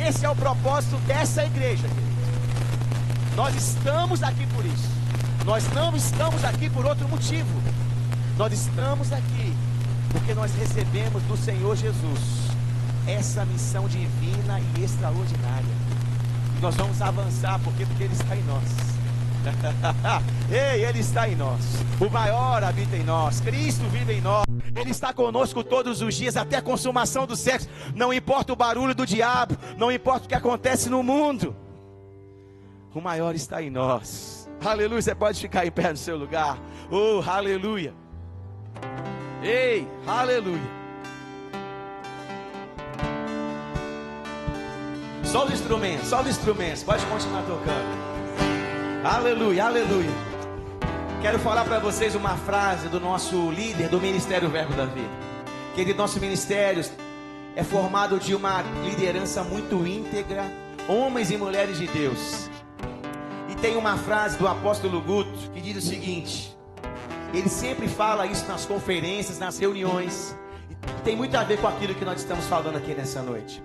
Esse é o propósito dessa igreja, querido. Nós estamos aqui por isso. Nós não estamos aqui por outro motivo. Nós estamos aqui porque nós recebemos do Senhor Jesus essa missão divina e extraordinária. E nós vamos avançar porque Ele está em nós. Ei, Ele está em nós. O maior habita em nós. Cristo vive em nós. Ele está conosco todos os dias, até a consumação do século. Não importa o barulho do diabo, não importa o que acontece no mundo, o maior está em nós. Aleluia, você pode ficar em pé no seu lugar. Oh, aleluia. Ei, aleluia. Só os instrumentos, pode continuar tocando. Aleluia, aleluia. Quero falar para vocês uma frase do nosso líder do Ministério Verbo da Vida. Querido, nosso ministério é formado de uma liderança muito íntegra, homens e mulheres de Deus. Tem uma frase do apóstolo Guto que diz o seguinte: ele sempre fala isso nas conferências, nas reuniões, e tem muito a ver com aquilo que nós estamos falando aqui nessa noite.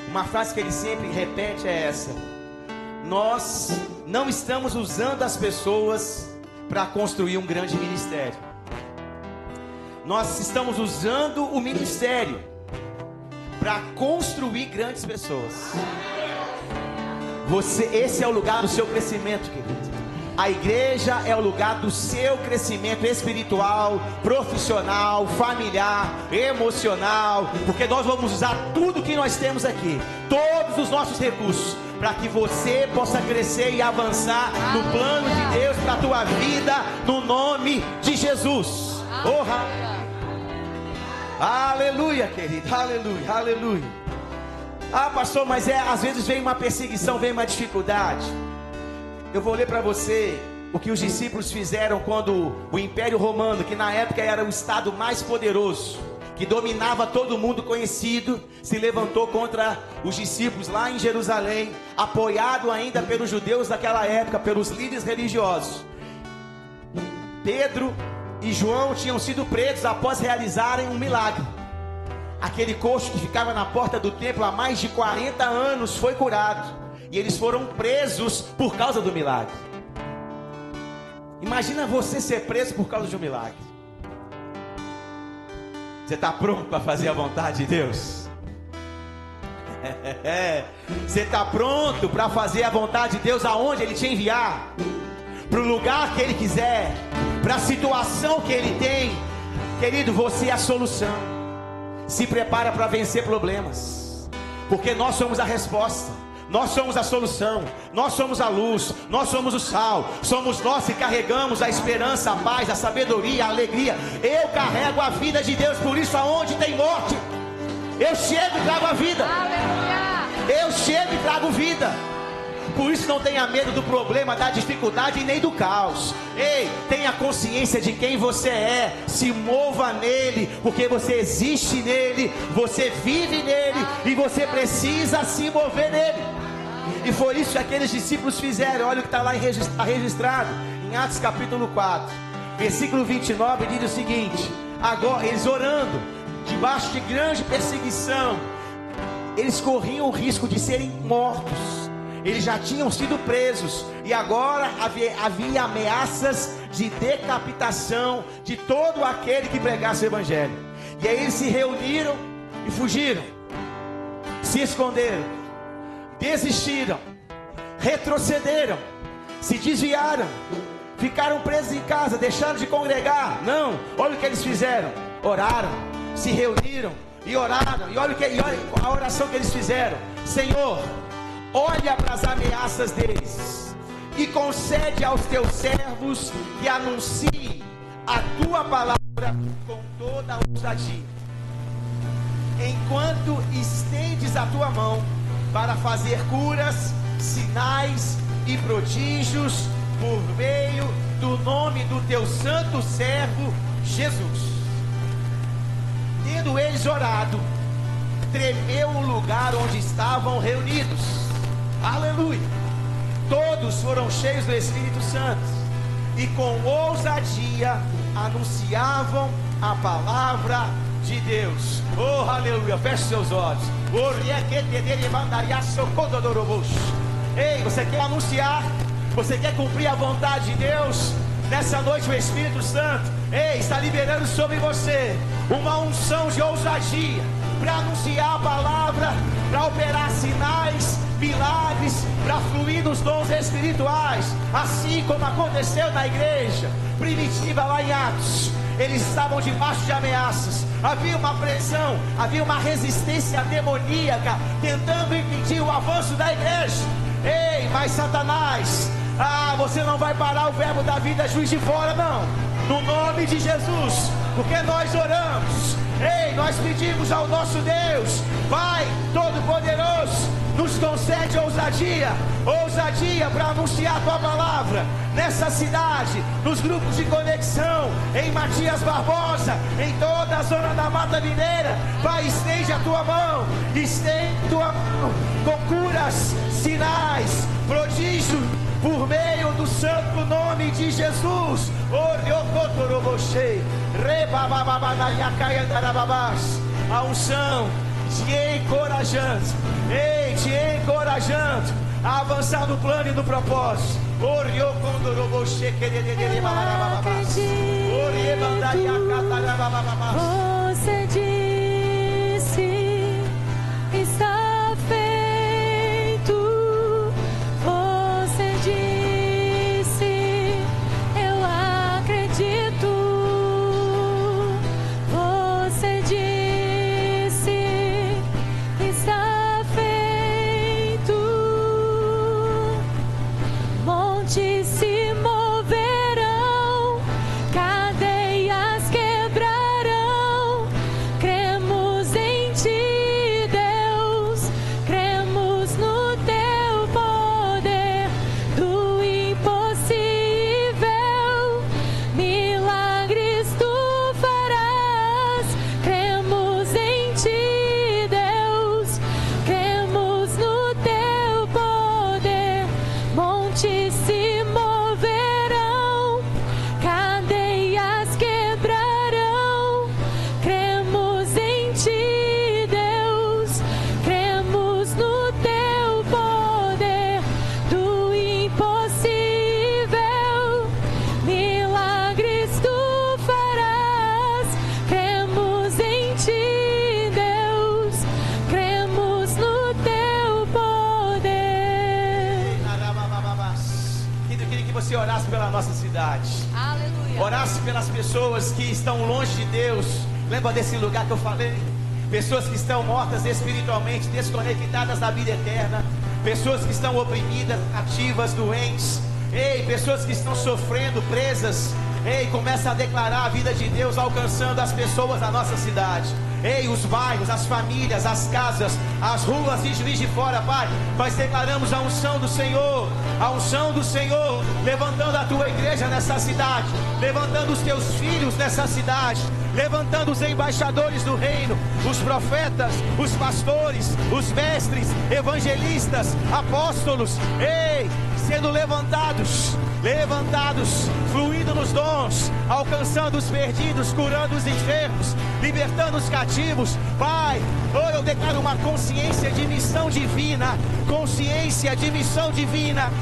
Uma frase que ele sempre repete é essa: nós não estamos usando as pessoas para construir um grande ministério. Nós estamos usando o ministério para construir grandes pessoas. Esse é o lugar do seu crescimento, querido. A igreja é o lugar do seu crescimento espiritual, profissional, familiar, emocional, porque nós vamos usar tudo que nós temos aqui, todos os nossos recursos, para que você possa crescer e avançar no plano de Deus para a tua vida, no nome de Jesus. Oh, aleluia, querido, aleluia, aleluia. Ah, pastor, mas às vezes vem uma perseguição, vem uma dificuldade. Eu vou ler para você o que os discípulos fizeram quando o Império Romano, que na época era o estado mais poderoso, que dominava todo mundo conhecido, se levantou contra os discípulos lá em Jerusalém, apoiado ainda pelos judeus daquela época, pelos líderes religiosos. Pedro e João tinham sido presos após realizarem um milagre. Aquele coxo que ficava na porta do templo há mais de 40 anos foi curado. E eles foram presos por causa do milagre. Imagina você ser preso por causa de um milagre. Você está pronto para fazer a vontade de Deus? Você está pronto para fazer a vontade de Deus aonde Ele te enviar? Para o lugar que Ele quiser, para a situação que Ele tem. Querido, você é a solução. Se prepara para vencer problemas, porque nós somos a resposta, nós somos a solução, nós somos a luz, nós somos o sal, somos nós que carregamos a esperança, a paz, a sabedoria, a alegria. Eu carrego a vida de Deus, por isso aonde tem morte, eu chego e trago a vida. Eu chego e trago vida. Por isso não tenha medo do problema, da dificuldade e nem do caos. Ei, tenha consciência de quem você é. Se mova nele, porque você existe nele, você vive nele e você precisa se mover nele. E foi isso que aqueles discípulos fizeram. Olha o que está lá registrado em Atos capítulo 4, versículo 29, diz o seguinte: agora eles orando, debaixo de grande perseguição, eles corriam o risco de serem mortos. Eles já tinham sido presos e agora havia ameaças de decapitação de todo aquele que pregasse o evangelho. E aí eles se reuniram e fugiram, se esconderam, desistiram, retrocederam, se desviaram, ficaram presos em casa, deixaram de congregar. Não, olha o que eles fizeram: oraram, se reuniram e oraram. E olha a oração que eles fizeram: Senhor, olha para as ameaças deles e concede aos teus servos que anunciem a tua palavra com toda a ousadia, enquanto estendes a tua mão para fazer curas, sinais e prodígios por meio do nome do teu santo servo Jesus. Tendo eles orado, tremeu o lugar onde estavam reunidos. Aleluia! Todos foram cheios do Espírito Santo e com ousadia anunciavam a palavra de Deus. Oh, aleluia! Feche seus olhos. Ei, você quer anunciar? Você quer cumprir a vontade de Deus? Nessa noite o Espírito Santo, ei, está liberando sobre você uma unção de ousadia para anunciar a palavra, para operar sinais, milagres, para fluir nos dons espirituais, assim como aconteceu na igreja primitiva lá em Atos. Eles estavam debaixo de ameaças, havia uma pressão, havia uma resistência demoníaca tentando impedir o avanço da igreja. Ei, mas Satanás, você não vai parar o verbo da vida, Juiz de Fora, não, no nome de Jesus, porque nós oramos. Ei, nós pedimos ao nosso Deus, Pai Todo-Poderoso, nos concede ousadia para anunciar a tua palavra nessa cidade, nos grupos de conexão, em Matias Barbosa, em toda a zona da Mata Mineira. Pai, estende a tua mão, com curas, sinais, prodígio, por meio do santo nome de Jesus. A unção te encorajando, ei, te encorajando a avançar no plano e no propósito. Você disse, está feito. Você disse, eu acredito. Você disse, está feito. Montes se moverão, cadeias quebrarão. Cremos em ti, Deus, cremos no teu poder do impossível. Milagres tu farás. Cremos em ti, Deus, cremos no teu poder. Montes se moverão, cadeias quebrarão. Cremos em ti, Deus, cremos no teu poder do impossível. Milagres tu farás. Cremos em ti, Deus, cremos no teu poder. Eu queria que você orasse pela nossa cidade, Aleluia. orasse pelas pessoas que estão longe de Deus. Lembra desse lugar que eu falei? Pessoas que estão mortas espiritualmente, desconectadas da vida eterna. Pessoas que estão oprimidas, ativas, doentes. Ei, pessoas que estão sofrendo, presas. Ei, começa a declarar a vida de Deus alcançando as pessoas da nossa cidade. Ei, os bairros, as famílias, as casas, as ruas de Juiz de Fora, Pai. Nós declaramos a unção do Senhor, levantando a tua igreja nessa cidade, levantando os teus filhos nessa cidade. levantando os embaixadores do reino, os profetas, os pastores, os mestres, evangelistas, apóstolos, sendo levantados, fluindo nos dons, alcançando os perdidos, curando os enfermos, libertando os cativos. Pai, eu declaro uma consciência de missão divina,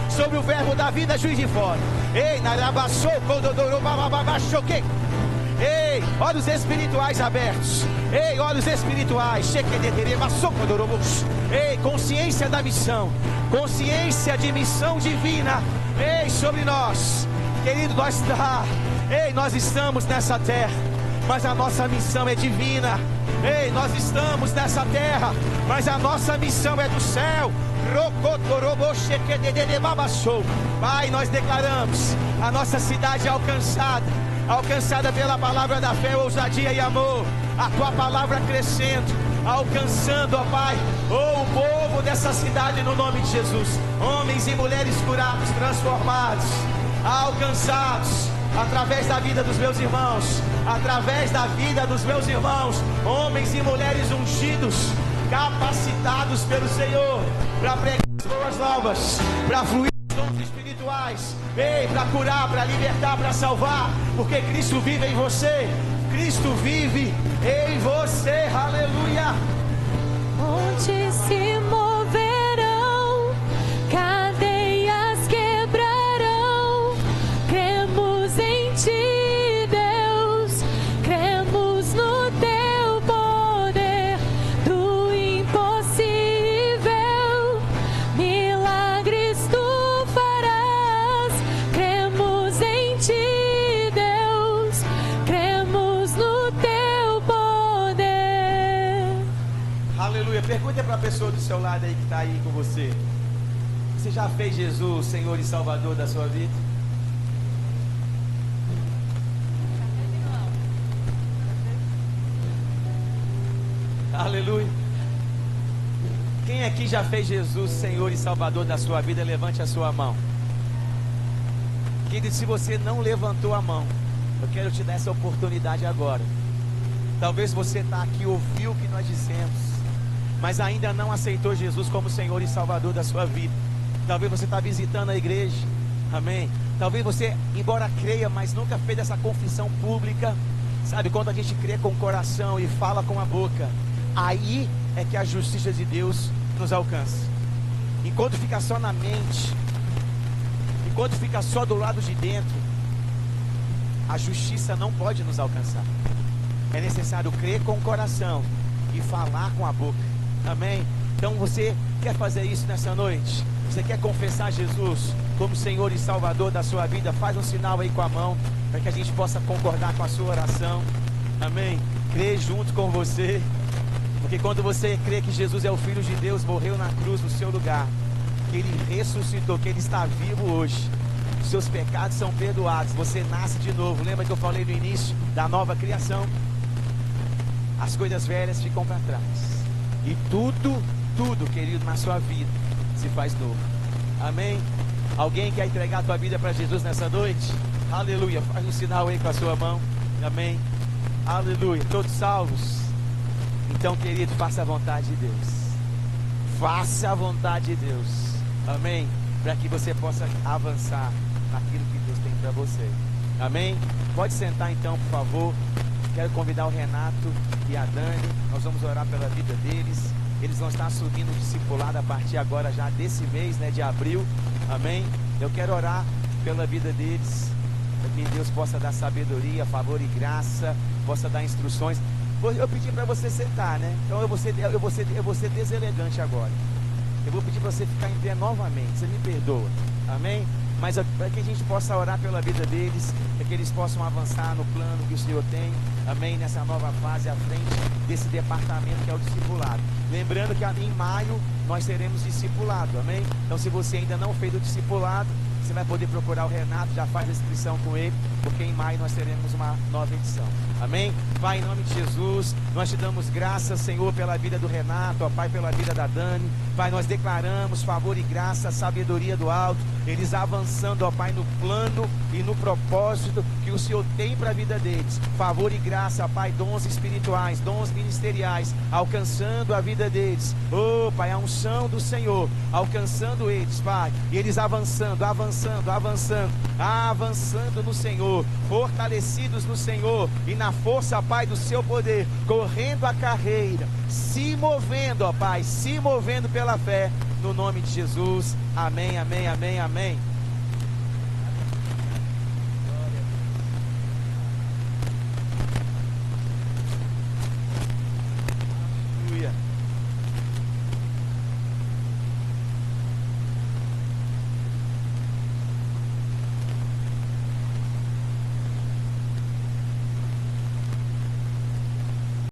sobre o verbo da vida, Juiz de Fora. Olhos espirituais abertos. Olhos espirituais. Consciência da missão, consciência de missão divina. Sobre nós, querido, nós estamos nessa terra, mas a nossa missão é divina. Nós estamos nessa terra, mas a nossa missão é do céu. Pai, nós declaramos a nossa cidade alcançada pela palavra da fé, ousadia e amor. A tua palavra crescendo, alcançando, ó Pai, o povo dessa cidade no nome de Jesus. Homens e mulheres curados, transformados, alcançados através da vida dos meus irmãos, homens e mulheres ungidos, capacitados pelo Senhor para pregar as boas novas, para fluir os dons espirituais, para curar, para libertar, para salvar, porque Cristo vive em você. Cristo vive em você, aleluia. Montes se moverão, cadeias quebrarão. Cremos em ti, Deus, cremos no teu poder do impossível. Milagres tu farás. Cremos em ti, Deus, cremos no teu poder. Aleluia. Pergunta para a pessoa do seu lado aí que está aí com você: você já fez Jesus Senhor e Salvador da sua vida? Aleluia. Quem aqui já fez Jesus Senhor e Salvador da sua vida? Levante a sua mão. Querido, se você não levantou a mão, eu quero te dar essa oportunidade agora. Talvez você está aqui, ouviu o que nós dissemos, mas ainda não aceitou Jesus como Senhor e Salvador da sua vida. Talvez você está visitando a igreja, amém? Talvez você, embora creia, mas nunca fez essa confissão pública. Sabe, quando a gente crê com o coração e fala com a boca, aí é que a justiça de Deus nos alcança. Enquanto fica só na mente, enquanto fica só do lado de dentro, a justiça não pode nos alcançar. É necessário crer com o coração e falar com a boca, amém? Então você quer fazer isso nessa noite? Você quer confessar Jesus como Senhor e Salvador da sua vida? Faz um sinal aí com a mão, para que a gente possa concordar com a sua oração, amém? Crer junto com você, porque quando você crê que Jesus é o Filho de Deus, morreu na cruz no seu lugar, que Ele ressuscitou, que Ele está vivo hoje, seus pecados são perdoados, você nasce de novo. Lembra que eu falei no início da nova criação? As coisas velhas ficam para trás, e tudo, querido, na sua vida se faz novo, amém? Alguém quer entregar a tua vida para Jesus nessa noite? Aleluia, faz um sinal aí com a sua mão, amém? Aleluia, todos salvos? Então, querido, faça a vontade de Deus, faça a vontade de Deus, amém? Para que você possa avançar naquilo que Deus tem para você, amém? Pode sentar então, por favor. Quero convidar o Renato e a Dani. Nós vamos orar pela vida deles. Eles vão estar assumindo o discipulado a partir agora já desse mês, né, de abril, amém? Eu quero orar pela vida deles, para que Deus possa dar sabedoria, favor e graça, possa dar instruções. Eu pedi para você sentar, né? Então eu vou ser deselegante agora. Eu vou pedir para você ficar em pé novamente. Você me perdoa, amém? Mas para que a gente possa orar pela vida deles, para que eles possam avançar no plano que o Senhor tem, amém? Nessa nova fase à frente desse departamento que é o discipulado. Lembrando que em maio nós seremos discipulado, amém? Então, se você ainda não fez o discipulado, você vai poder procurar o Renato, já faz a inscrição com ele. porque em maio nós teremos uma nova edição. Amém? Pai, em nome de Jesus, nós te damos graças, Senhor, pela vida do Renato, ó Pai, pela vida da Dani. Pai, nós declaramos favor e graça, sabedoria do alto, eles avançando, ó Pai, no plano e no propósito que o Senhor tem para a vida deles. Favor e graça, ó Pai, dons espirituais, dons ministeriais, alcançando a vida deles. Oh, Pai, a unção do Senhor, alcançando eles, Pai, e eles avançando, avançando, avançando, avançando no Senhor, fortalecidos no Senhor e na força, Pai, do seu poder, correndo a carreira, se movendo, ó Pai, se movendo pela fé, no nome de Jesus. Amém, amém, amém, amém.